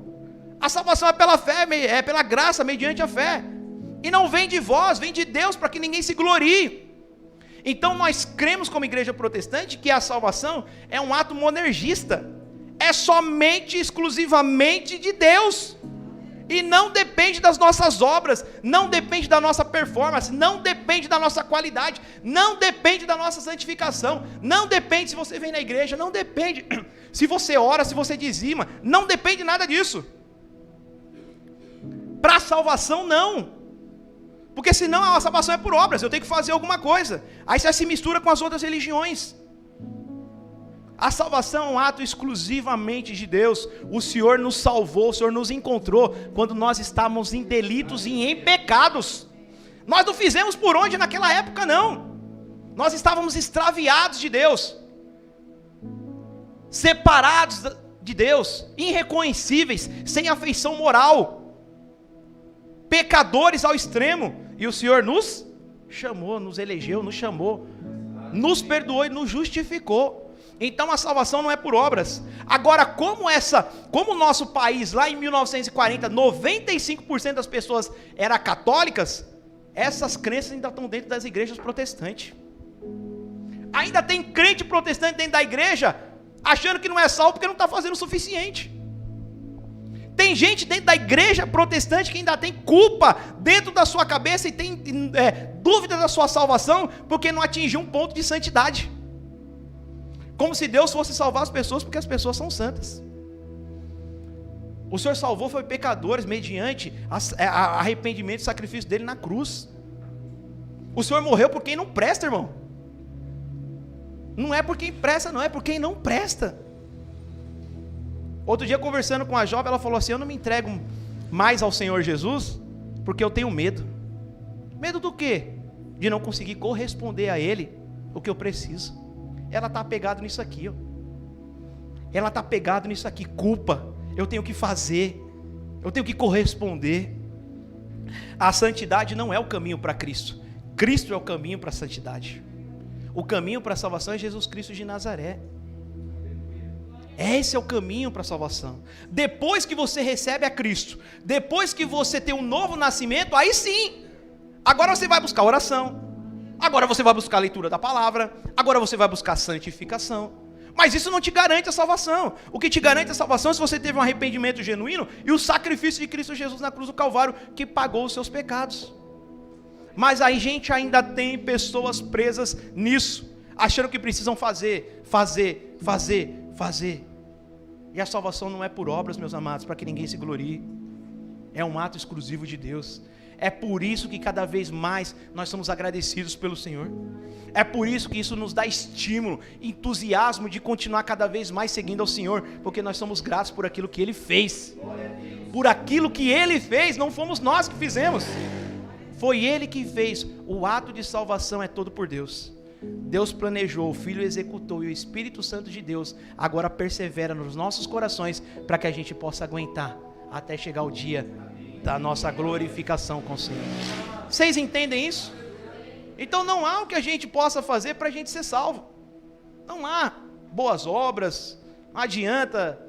a salvação é pela fé, é pela graça, mediante a fé, e não vem de vós, vem de Deus, para que ninguém se glorie. Então nós cremos como igreja protestante que a salvação é um ato monergista, é somente, exclusivamente de Deus, e não depende das nossas obras, não depende da nossa performance, não depende da nossa qualidade, não depende da nossa santificação, não depende se você vem na igreja, não depende se você ora, se você dizima, não depende nada disso. Para a salvação não, porque senão a salvação é por obras, eu tenho que fazer alguma coisa, aí você se mistura com as outras religiões. A salvação é um ato exclusivamente de Deus. O Senhor nos salvou, o Senhor nos encontrou quando nós estávamos em delitos e em pecados. Nós não fizemos por onde naquela época, não. Nós estávamos extraviados de Deus, separados de Deus, irreconhecíveis, sem afeição moral, pecadores ao extremo. E o Senhor nos chamou, nos elegeu, nos chamou, nos perdoou e nos justificou. Então a salvação não é por obras. Agora, como o nosso país lá em 1940, 95% das pessoas eram católicas, essas crenças ainda estão dentro das igrejas protestantes. Ainda tem crente protestante dentro da igreja, achando que não é salvo porque não está fazendo o suficiente. Tem gente dentro da igreja protestante que ainda tem culpa dentro da sua cabeça e tem dúvida da sua salvação porque não atingiu um ponto de santidade. Como se Deus fosse salvar as pessoas porque as pessoas são santas. O Senhor salvou foi pecadores mediante arrependimento e sacrifício dele na cruz. O Senhor morreu por quem não presta, irmão. Não é por quem presta, não, é por quem não presta. Outro dia, conversando com a jovem, ela falou assim: eu não me entrego mais ao Senhor Jesus porque eu tenho medo. Medo do quê? De não conseguir corresponder a Ele o que eu preciso. Ela está apegada nisso aqui, ó. Ela está apegada nisso aqui, culpa. Eu tenho que fazer, eu tenho que corresponder. A santidade não é o caminho para Cristo. Cristo é o caminho para a santidade. O caminho para a salvação é Jesus Cristo de Nazaré. Esse é o caminho para a salvação. Depois que você recebe a Cristo, depois que você tem um novo nascimento, aí sim, agora você vai buscar oração, agora você vai buscar a leitura da palavra, agora você vai buscar santificação. Mas isso não te garante a salvação. O que te garante a salvação é se você teve um arrependimento genuíno e o sacrifício de Cristo Jesus na cruz do Calvário, que pagou os seus pecados. Mas aí, gente, ainda tem pessoas presas nisso, achando que precisam fazer. E a salvação não é por obras, meus amados, para que ninguém se glorie. É um ato exclusivo de Deus. É por isso que cada vez mais nós somos agradecidos pelo Senhor. É por isso que isso nos dá estímulo, entusiasmo de continuar cada vez mais seguindo ao Senhor, porque nós somos gratos por aquilo que Ele fez. Por aquilo que Ele fez, não fomos nós que fizemos. Foi Ele que fez. O ato de salvação é todo por Deus. Deus planejou, o Filho executou e o Espírito Santo de Deus agora persevera nos nossos corações para que a gente possa aguentar até chegar o dia da nossa glorificação com o Senhor. Vocês entendem isso? Então não há o que a gente possa fazer para a gente ser salvo. Não há boas obras, não adianta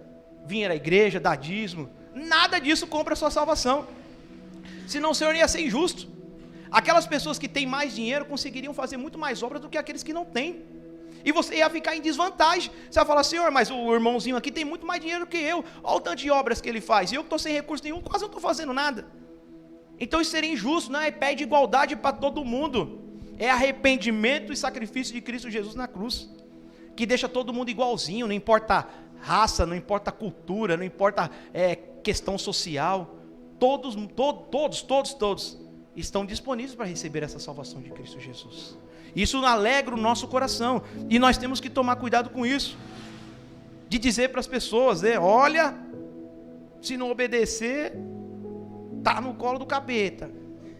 vir à igreja, dar dízimo, nada disso compra a sua salvação. Senão o Senhor ia ser injusto. Aquelas pessoas que têm mais dinheiro conseguiriam fazer muito mais obras do que aqueles que não têm. E você ia ficar em desvantagem. Você vai falar: Senhor, mas o irmãozinho aqui tem muito mais dinheiro que eu. Olha o tanto de obras que ele faz. E eu que estou sem recurso nenhum, quase não estou fazendo nada. Então isso seria injusto, não é? Pede igualdade para todo mundo. É arrependimento e sacrifício de Cristo Jesus na cruz, que deixa todo mundo igualzinho. Não importa raça, não importa cultura, não importa questão social. Todos estão disponíveis para receber essa salvação de Cristo Jesus. Isso alegra o nosso coração, e nós temos que tomar cuidado com isso, de dizer para as pessoas, olha, se não obedecer, está no colo do capeta,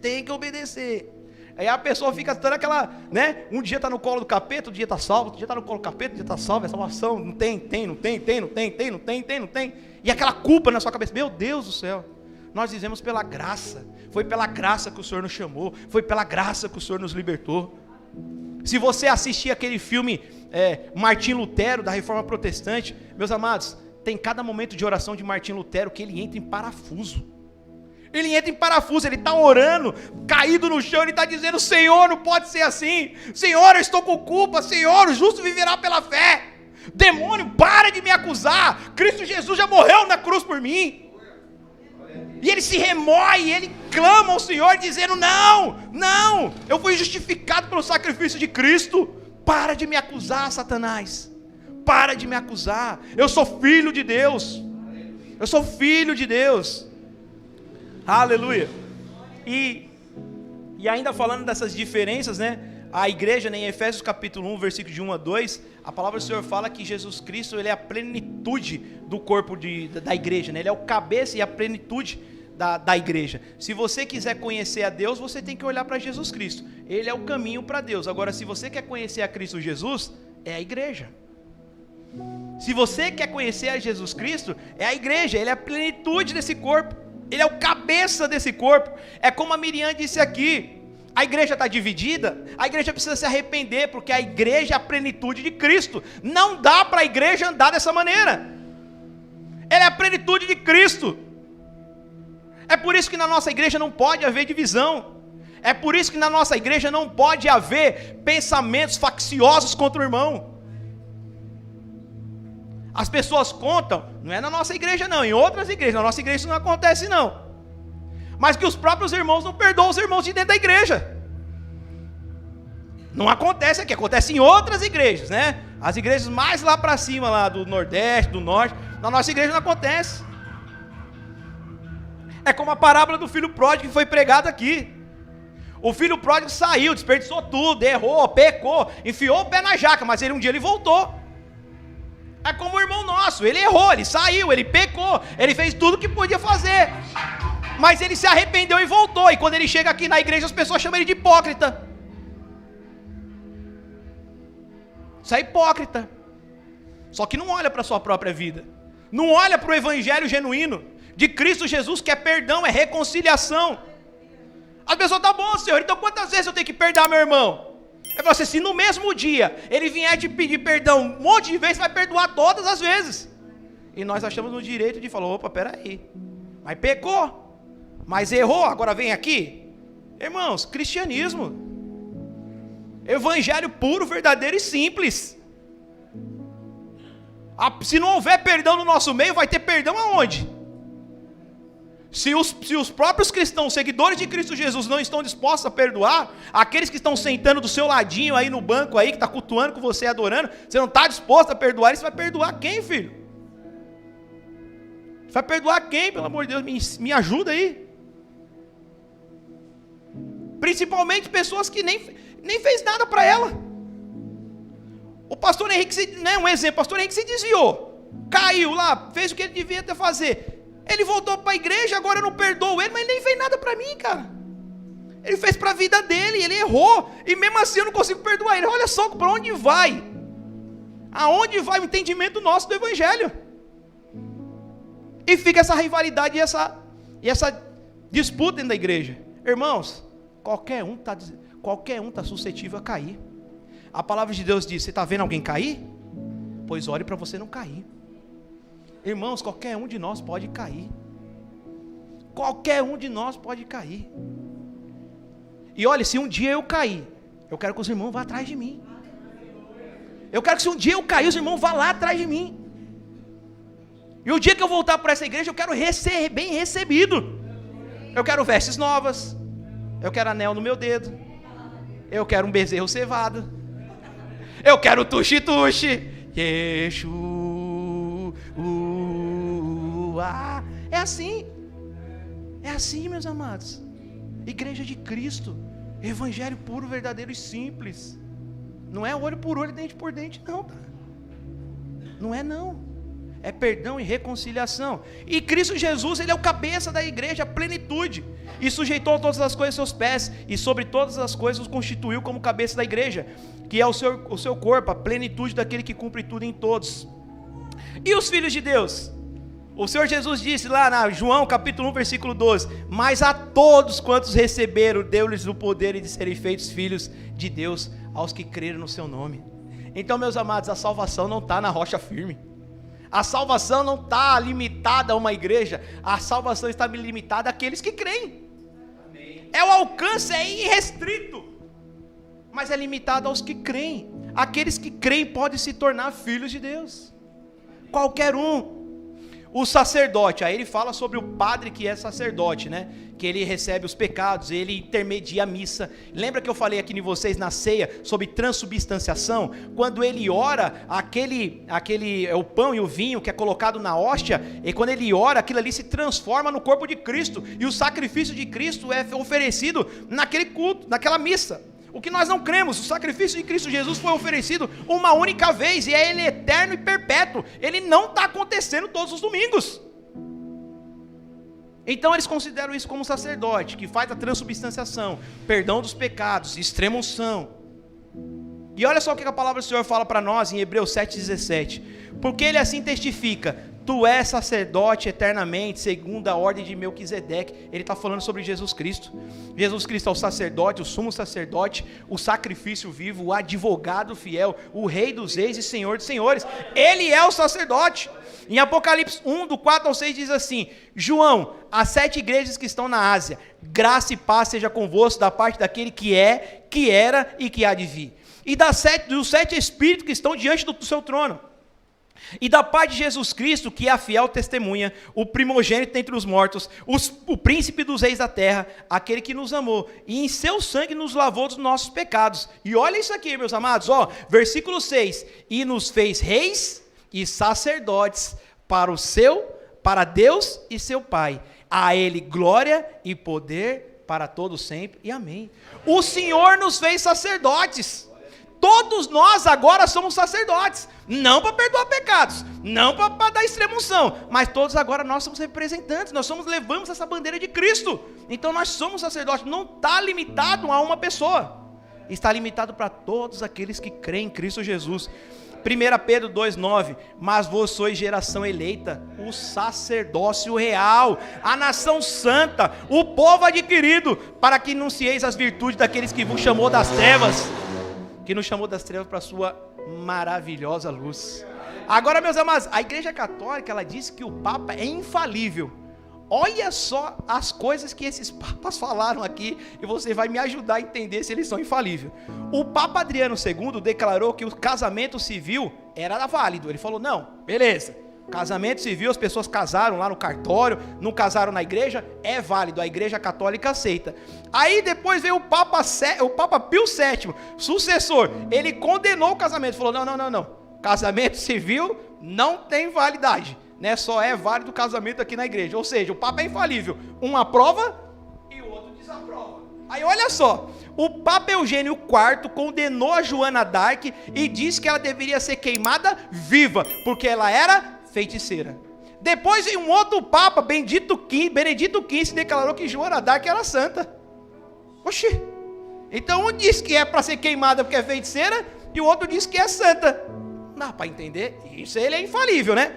tem que obedecer. Aí a pessoa fica dando aquela, um dia está no colo do capeta, outro dia está salvo, outro dia está no colo do capeta, outro dia está salvo, é salvação, não tem, e aquela culpa na sua cabeça. Meu Deus do céu, nós dizemos pela graça, foi pela graça que o Senhor nos chamou, foi pela graça que o Senhor nos libertou. Se você assistir aquele filme Martim Lutero, da Reforma Protestante, meus amados, tem cada momento de oração de Martim Lutero que ele entra em parafuso. Ele entra em parafuso, ele está orando, caído no chão, ele está dizendo: Senhor, não pode ser assim, Senhor, eu estou com culpa, Senhor, o justo viverá pela fé, demônio, para de me acusar, Cristo Jesus já morreu na cruz por mim. E ele se remói, ele clama ao Senhor dizendo: não, eu fui justificado pelo sacrifício de Cristo, para de me acusar, Satanás, para de me acusar, eu sou filho de Deus, aleluia. E ainda falando dessas diferenças, a igreja, em Efésios capítulo 1, versículo de 1 a 2, a palavra do Senhor fala que Jesus Cristo, ele é a plenitude do corpo da igreja, ele é o cabeça e a plenitude da igreja. Se você quiser conhecer a Deus, você tem que olhar para Jesus Cristo, ele é o caminho para Deus. Agora, se você quer conhecer a Cristo Jesus, é a igreja. Se você quer conhecer a Jesus Cristo, é a igreja, ele é a plenitude desse corpo, ele é o cabeça desse corpo. É como a Miriam disse aqui: A igreja está dividida, a igreja precisa se arrepender, porque a igreja é a plenitude de Cristo. Não dá para a igreja andar dessa maneira. Ela é a plenitude de Cristo. É por isso que na nossa igreja não pode haver divisão. É por isso que na nossa igreja não pode haver pensamentos facciosos contra o irmão. As pessoas contam, não é na nossa igreja não, em outras igrejas. Na nossa igreja isso não acontece não. Mas que os próprios irmãos não perdoam os irmãos de dentro da igreja. Não acontece aqui, acontece em outras igrejas, né? As igrejas mais lá para cima, lá do Nordeste, do Norte. Na nossa igreja não acontece. É como a parábola do filho pródigo que foi pregada aqui. O filho pródigo saiu, desperdiçou tudo, errou, pecou, enfiou o pé na jaca, mas um dia ele voltou. É como o irmão nosso, ele errou, ele saiu, ele pecou, ele fez tudo o que podia fazer. Mas ele se arrependeu e voltou. E quando ele chega aqui na igreja, as pessoas chamam ele de hipócrita. Isso é hipócrita. Só que não olha para a sua própria vida. Não olha para o evangelho genuíno de Cristo Jesus, que é perdão, é reconciliação. As pessoas, tá bom, Senhor, então quantas vezes eu tenho que perdoar meu irmão? É você, se no mesmo dia ele vier te pedir perdão um monte de vezes, vai perdoar todas as vezes. E nós achamos no direito de falar, opa, peraí, mas pecou. Mas errou, agora vem aqui. Irmãos, cristianismo, evangelho puro, verdadeiro e simples. Se não houver perdão no nosso meio, vai ter perdão aonde? Se os próprios cristãos, seguidores de Cristo Jesus, não estão dispostos a perdoar, aqueles que estão sentando do seu ladinho aí no banco aí, que está cultuando com você, adorando, você não está disposto a perdoar, você vai perdoar quem, filho? Você vai perdoar quem, pelo amor de Deus? Me ajuda aí. Principalmente pessoas que nem fez nada para ela. O pastor Henrique, um exemplo, o pastor Henrique se desviou, caiu lá, fez o que ele devia ter fazer. Ele voltou para a igreja, agora eu não perdoo ele, mas ele nem fez nada para mim, cara. Ele fez para a vida dele, ele errou, e mesmo assim eu não consigo perdoar ele. Olha só para onde vai. Aonde vai o entendimento nosso do evangelho? E fica essa rivalidade e essa disputa dentro da igreja. Irmãos, qualquer um está suscetível a cair. A palavra de Deus diz, você está vendo alguém cair? Pois ore para você não cair. Irmãos, qualquer um de nós pode cair. Qualquer um de nós pode cair. E olha, se um dia eu cair, eu quero que os irmãos vá atrás de mim. Eu quero que se um dia eu cair, os irmãos vá lá atrás de mim. E o dia que eu voltar para essa igreja, eu quero ser bem recebido. Eu quero vestes novas. Eu quero anel no meu dedo. Eu quero um bezerro cevado. Eu quero tuxi-tuxi. Yeshua. É assim. É assim, meus amados. Igreja de Cristo. Evangelho puro, verdadeiro e simples. Não é olho por olho, dente por dente, não. Não é não. É perdão e reconciliação. E Cristo Jesus, Ele é o cabeça da igreja, a plenitude. E sujeitou todas as coisas aos seus pés. E sobre todas as coisas os constituiu como cabeça da igreja, que é o seu corpo, a plenitude daquele que cumpre tudo em todos. E os filhos de Deus? O Senhor Jesus disse lá na João capítulo 1 versículo 12, mas a todos quantos receberam, deu-lhes o poder de serem feitos filhos de Deus, aos que creram no seu nome. Então, meus amados, a salvação não está na rocha firme. A salvação não está limitada a uma igreja. A salvação está limitada àqueles que creem. Amém. O alcance é irrestrito, mas é limitado aos que creem. Aqueles que creem podem se tornar filhos de Deus. Qualquer um. O sacerdote, aí ele fala sobre o padre que é sacerdote, né? Que ele recebe os pecados, ele intermedia a missa. Lembra que eu falei aqui em vocês na ceia sobre transubstanciação? Quando ele ora, o pão e o vinho que é colocado na hóstia, e quando ele ora, aquilo ali se transforma no corpo de Cristo, e o sacrifício de Cristo é oferecido naquele culto, naquela missa. O que nós não cremos, o sacrifício de Cristo Jesus foi oferecido uma única vez, e é ele eterno e perpétuo, ele não está acontecendo todos os domingos. Então eles consideram isso como sacerdote, que faz a transubstanciação, perdão dos pecados, extrema unção. E olha só o que a palavra do Senhor fala para nós em Hebreus 7,17, porque ele assim testifica, tu és sacerdote eternamente, segundo a ordem de Melquisedeque. Ele está falando sobre Jesus Cristo. Jesus Cristo é o sacerdote, o sumo sacerdote, o sacrifício vivo, o advogado fiel, o rei dos reis e senhor dos senhores. Ele é o sacerdote. Em Apocalipse 1, do 4 ao 6 diz assim: João, as 7 igrejas que estão na Ásia, graça e paz seja convosco da parte daquele que é, que era e que há de vir. E dos 7 espíritos que estão diante do seu trono. E da parte de Jesus Cristo, que é a fiel testemunha, o primogênito entre os mortos, o príncipe dos reis da terra, aquele que nos amou, e em seu sangue nos lavou dos nossos pecados. E olha isso aqui, meus amados, versículo 6, e nos fez reis e sacerdotes para Deus e seu Pai. A ele glória e poder para todos sempre, e amém. O Senhor nos fez sacerdotes. Todos nós agora somos sacerdotes, não para perdoar pecados, não para dar extrema-unção, mas todos agora nós somos representantes, levamos essa bandeira de Cristo. Então nós somos sacerdotes, não está limitado a uma pessoa, está limitado para todos aqueles que creem em Cristo Jesus. 1 Pedro 2,9, mas vós sois geração eleita, o sacerdócio real, a nação santa, o povo adquirido, para que anuncieis as virtudes daqueles que vos chamou das trevas, que nos chamou das trevas para a sua maravilhosa luz. Agora, meus amados, a Igreja Católica, ela diz que o Papa é infalível. Olha só as coisas que esses papas falaram aqui, e você vai me ajudar a entender se eles são infalíveis. O Papa Adriano II declarou que o casamento civil era válido. Ele falou, não, beleza, casamento civil, as pessoas casaram lá no cartório, não casaram na igreja, é válido, a Igreja Católica aceita. Aí depois veio o Papa Pio VII, sucessor, ele condenou o casamento, falou, não, casamento civil não tem validade, né? Só é válido o casamento aqui na igreja. Ou seja, o Papa é infalível, um aprova e o outro desaprova. Aí olha só, o Papa Eugênio IV condenou a Joana d'Arc e disse que ela deveria ser queimada viva, porque ela era feiticeira. Depois um outro Papa, Benedito XV, declarou que Joana d'Arc era santa. Oxi, então um diz que é para ser queimada porque é feiticeira, e o outro diz que é santa. Não, para entender, isso ele é infalível, né?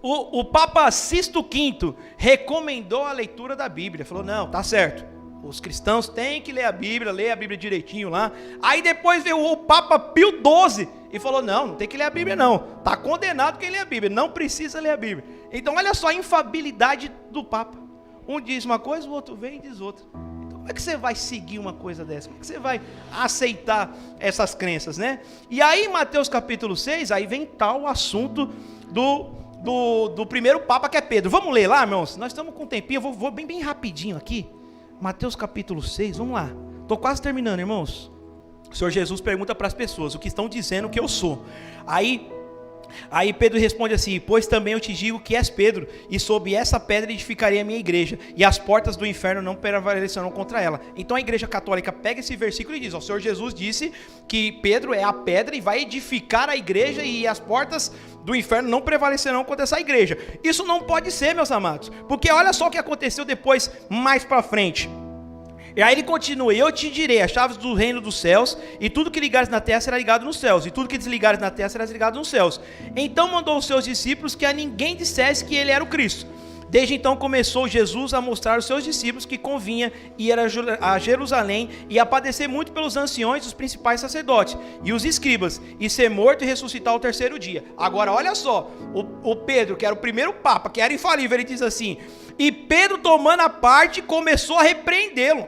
O Papa Sisto V recomendou a leitura da Bíblia, falou, não, tá certo, os cristãos têm que ler a Bíblia direitinho lá. Aí depois veio o Papa Pio XII e falou, não tem que ler a Bíblia não, tá condenado quem lê a Bíblia, não precisa ler a Bíblia. Então olha só a infabilidade do Papa, um diz uma coisa, o outro vem e diz outra. Então como é que você vai seguir uma coisa dessa? Como é que você vai aceitar essas crenças, né? E aí em Mateus capítulo 6, aí vem tal assunto do primeiro Papa, que é Pedro. Vamos ler lá, irmãos? Nós estamos com um tempinho, eu vou bem rapidinho aqui. Mateus capítulo 6, vamos lá. Estou quase terminando, irmãos. O Senhor Jesus pergunta para as pessoas o que estão dizendo que eu sou. Aí Pedro responde assim, pois também eu te digo que és Pedro, e sob essa pedra edificarei a minha igreja, e as portas do inferno não prevalecerão contra ela. Então a Igreja Católica pega esse versículo e diz, o Senhor Jesus disse que Pedro é a pedra e vai edificar a igreja, e as portas do inferno não prevalecerão contra essa igreja. Isso não pode ser, meus amados, porque olha só o que aconteceu depois, mais para frente. E aí ele continua, eu te direi as chaves do reino dos céus, e tudo que ligares na terra será ligado nos céus, e tudo que desligares na terra será desligado nos céus. Então mandou os seus discípulos que a ninguém dissesse que ele era o Cristo. Desde então começou Jesus a mostrar aos seus discípulos que convinha ir a Jerusalém e a padecer muito pelos anciões, os principais sacerdotes e os escribas, e ser morto e ressuscitar ao terceiro dia. Agora olha só, o Pedro, que era o primeiro Papa, que era infalível, ele diz assim, e Pedro tomando a parte começou a repreendê-lo.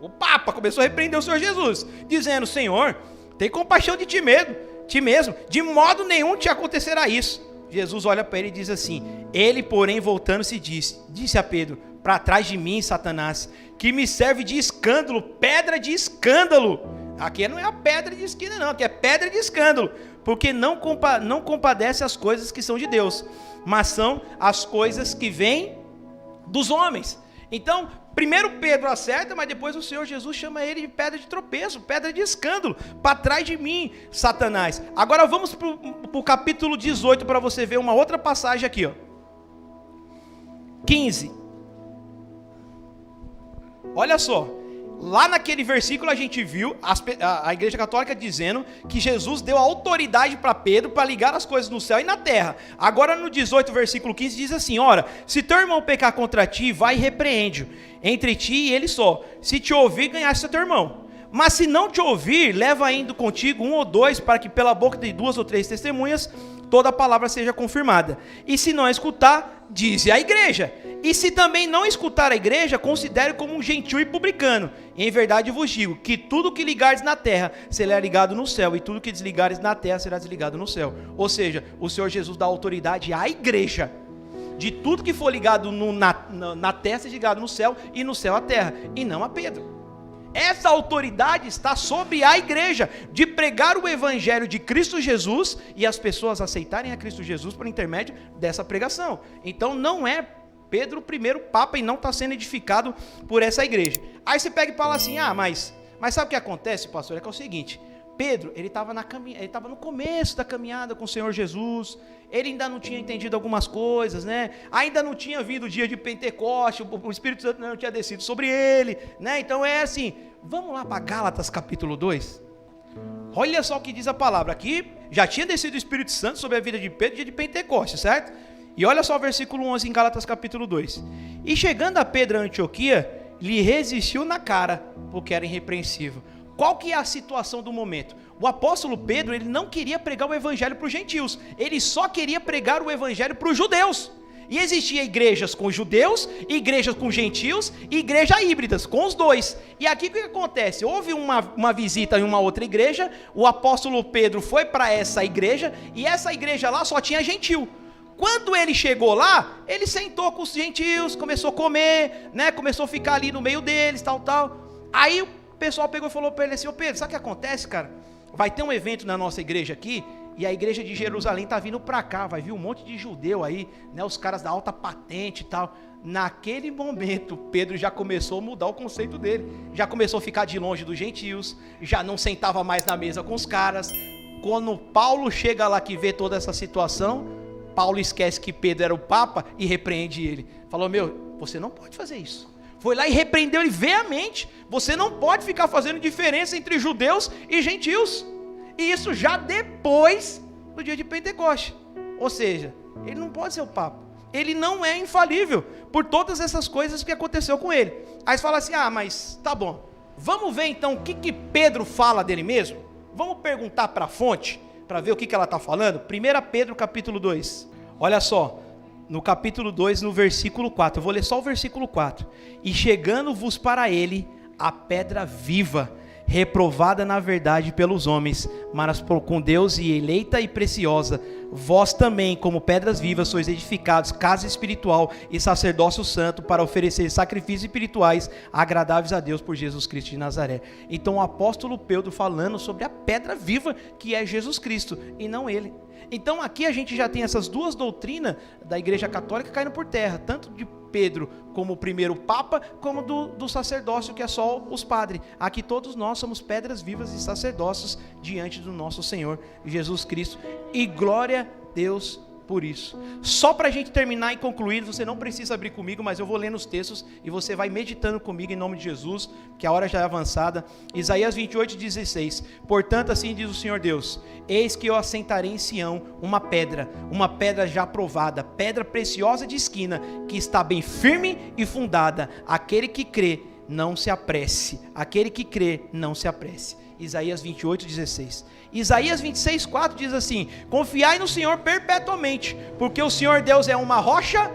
O Papa começou a repreender o Senhor Jesus, dizendo, Senhor, tem compaixão de ti mesmo, de modo nenhum te acontecerá isso. Jesus olha para ele e diz assim, ele porém voltando-se disse a Pedro, para trás de mim, Satanás, que me serve de escândalo, pedra de escândalo. Aqui não é a pedra de esquina não, aqui é pedra de escândalo, porque não compadece as coisas que são de Deus, mas são as coisas que vêm dos homens. Então, primeiro Pedro acerta, mas depois o Senhor Jesus chama ele de pedra de tropeço, pedra de escândalo, para trás de mim, Satanás. Agora vamos para o capítulo 18, para você ver uma outra passagem aqui, 15. Olha só, Lá naquele versículo a gente viu a Igreja Católica dizendo que Jesus deu autoridade para Pedro para ligar as coisas no céu e na terra. Agora no 18, versículo 15 diz assim: ora, se teu irmão pecar contra ti, vai e repreende-o entre ti e ele só. Se te ouvir, ganhaste teu irmão. Mas se não te ouvir, leva indo contigo 1 ou 2, para que pela boca de 2 ou 3 testemunhas toda a palavra seja confirmada. E se não escutar, dize à igreja. E se também não escutar a igreja, considere como um gentil e publicano. Em verdade vos digo, que tudo que ligares na terra será ligado no céu, e tudo que desligares na terra será desligado no céu. Ou seja, o Senhor Jesus dá autoridade à igreja. De tudo que for ligado na terra, seja ligado no céu, e no céu a terra, e não a Pedro. Essa autoridade está sobre a igreja, de pregar o evangelho de Cristo Jesus, e as pessoas aceitarem a Cristo Jesus por intermédio dessa pregação. Então não é Pedro o primeiro papa e não está sendo edificado por essa igreja. Aí você pega e fala assim: mas sabe o que acontece, pastor? É que é o seguinte: Pedro, ele estava no começo da caminhada com o Senhor Jesus, ele ainda não tinha entendido algumas coisas, né? Ainda não tinha vindo o dia de Pentecoste, o Espírito Santo não tinha descido sobre ele, né? Então é assim, vamos lá para Gálatas capítulo 2, olha só o que diz a palavra. Aqui já tinha descido o Espírito Santo sobre a vida de Pedro no dia de Pentecoste, certo? E olha só o versículo 11 em Gálatas capítulo 2. E chegando a Pedro a Antioquia, lhe resistiu na cara, porque era irrepreensível. Qual que é a situação do momento? O apóstolo Pedro, ele não queria pregar o evangelho para os gentios, ele só queria pregar o evangelho para os judeus. E existia igrejas com judeus, igrejas com gentios, e igrejas híbridas, com os dois. E aqui o que acontece? Houve uma visita em uma outra igreja, o apóstolo Pedro foi para essa igreja, e essa igreja lá só tinha gentil. Quando ele chegou lá, ele sentou com os gentios, começou a comer, né? Começou a ficar ali no meio deles, tal. Aí o pessoal pegou e falou para ele assim: ô Pedro, sabe o que acontece, cara? Vai ter um evento na nossa igreja aqui, e a igreja de Jerusalém tá vindo para cá, vai vir um monte de judeu aí, né? Os caras da alta patente e tal. Naquele momento, Pedro já começou a mudar o conceito dele, já começou a ficar de longe dos gentios, já não sentava mais na mesa com os caras. Quando Paulo chega lá que vê toda essa situação, Paulo esquece que Pedro era o papa e repreende ele. Falou: você não pode fazer isso. Foi lá e repreendeu ele veemente. Você não pode ficar fazendo diferença entre judeus e gentios. E isso já depois do dia de Pentecoste. Ou seja, ele não pode ser o papa. Ele não é infalível por todas essas coisas que aconteceu com ele. Aí você fala assim: mas tá bom. Vamos ver então o que Pedro fala dele mesmo? Vamos perguntar para a fonte, para ver o que ela está falando. 1 Pedro capítulo 2, olha só, no capítulo 2, no versículo 4, eu vou ler só o versículo 4. E chegando-vos para ele a pedra viva, reprovada na verdade pelos homens, mas com Deus e eleita e preciosa, vós também, como pedras vivas, sois edificados casa espiritual e sacerdócio santo, para oferecer sacrifícios espirituais agradáveis a Deus por Jesus Cristo de Nazaré. Então o apóstolo Pedro falando sobre a pedra viva que é Jesus Cristo e não ele. Então aqui a gente já tem essas duas doutrinas da igreja católica caindo por terra, tanto de Pedro como o primeiro papa, como do sacerdócio, que é só os padres. Aqui todos nós somos pedras vivas e sacerdócios diante do nosso Senhor Jesus Cristo, e glória a Deus por isso. Só para a gente terminar e concluir, você não precisa abrir comigo, mas eu vou lendo os textos e você vai meditando comigo em nome de Jesus, que a hora já é avançada. Isaías 28:16. Portanto, assim diz o Senhor Deus: eis que eu assentarei em Sião uma pedra já provada, pedra preciosa de esquina, que está bem firme e fundada. Aquele que crê, não se apresse. Aquele que crê, não se apresse. Isaías 28:16. Isaías 26:4 diz assim: confiai no Senhor perpetuamente, porque o Senhor Deus é uma rocha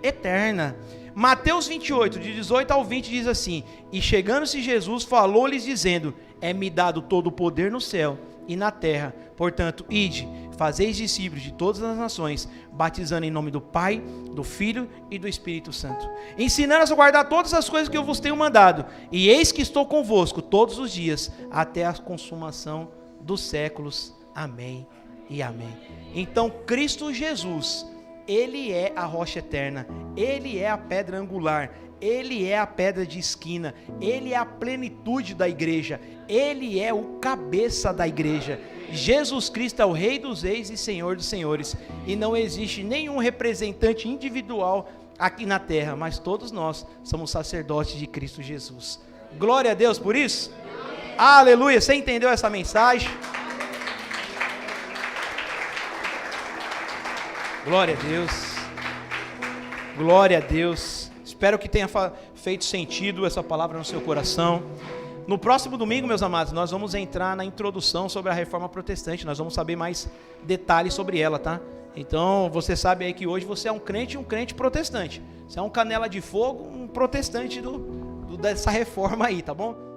eterna. Mateus 28, de 18 ao 20 diz assim: e chegando-se Jesus, falou-lhes dizendo: é-me dado todo o poder no céu e na terra, portanto, ide, fazeis discípulos de todas as nações, batizando em nome do Pai, do Filho e do Espírito Santo, ensinando-os a guardar todas as coisas que eu vos tenho mandado, e eis que estou convosco todos os dias, até a consumação dos séculos. Amém e amém. Então Cristo Jesus, Ele é a rocha eterna, Ele é a pedra angular, Ele é a pedra de esquina, Ele é a plenitude da igreja, Ele é o cabeça da igreja. Jesus Cristo é o Rei dos Reis e Senhor dos Senhores, e não existe nenhum representante individual aqui na terra, mas todos nós somos sacerdotes de Cristo Jesus. Glória a Deus por isso. Aleluia. Você entendeu essa mensagem? Glória a Deus. Glória a Deus. Espero que tenha feito sentido essa palavra no seu coração. No próximo domingo, meus amados, nós vamos entrar na introdução sobre a Reforma Protestante. Nós vamos saber mais detalhes sobre ela, tá? Então, você sabe aí que hoje você é um crente protestante. Você é um canela de fogo, um protestante dessa reforma aí, tá bom?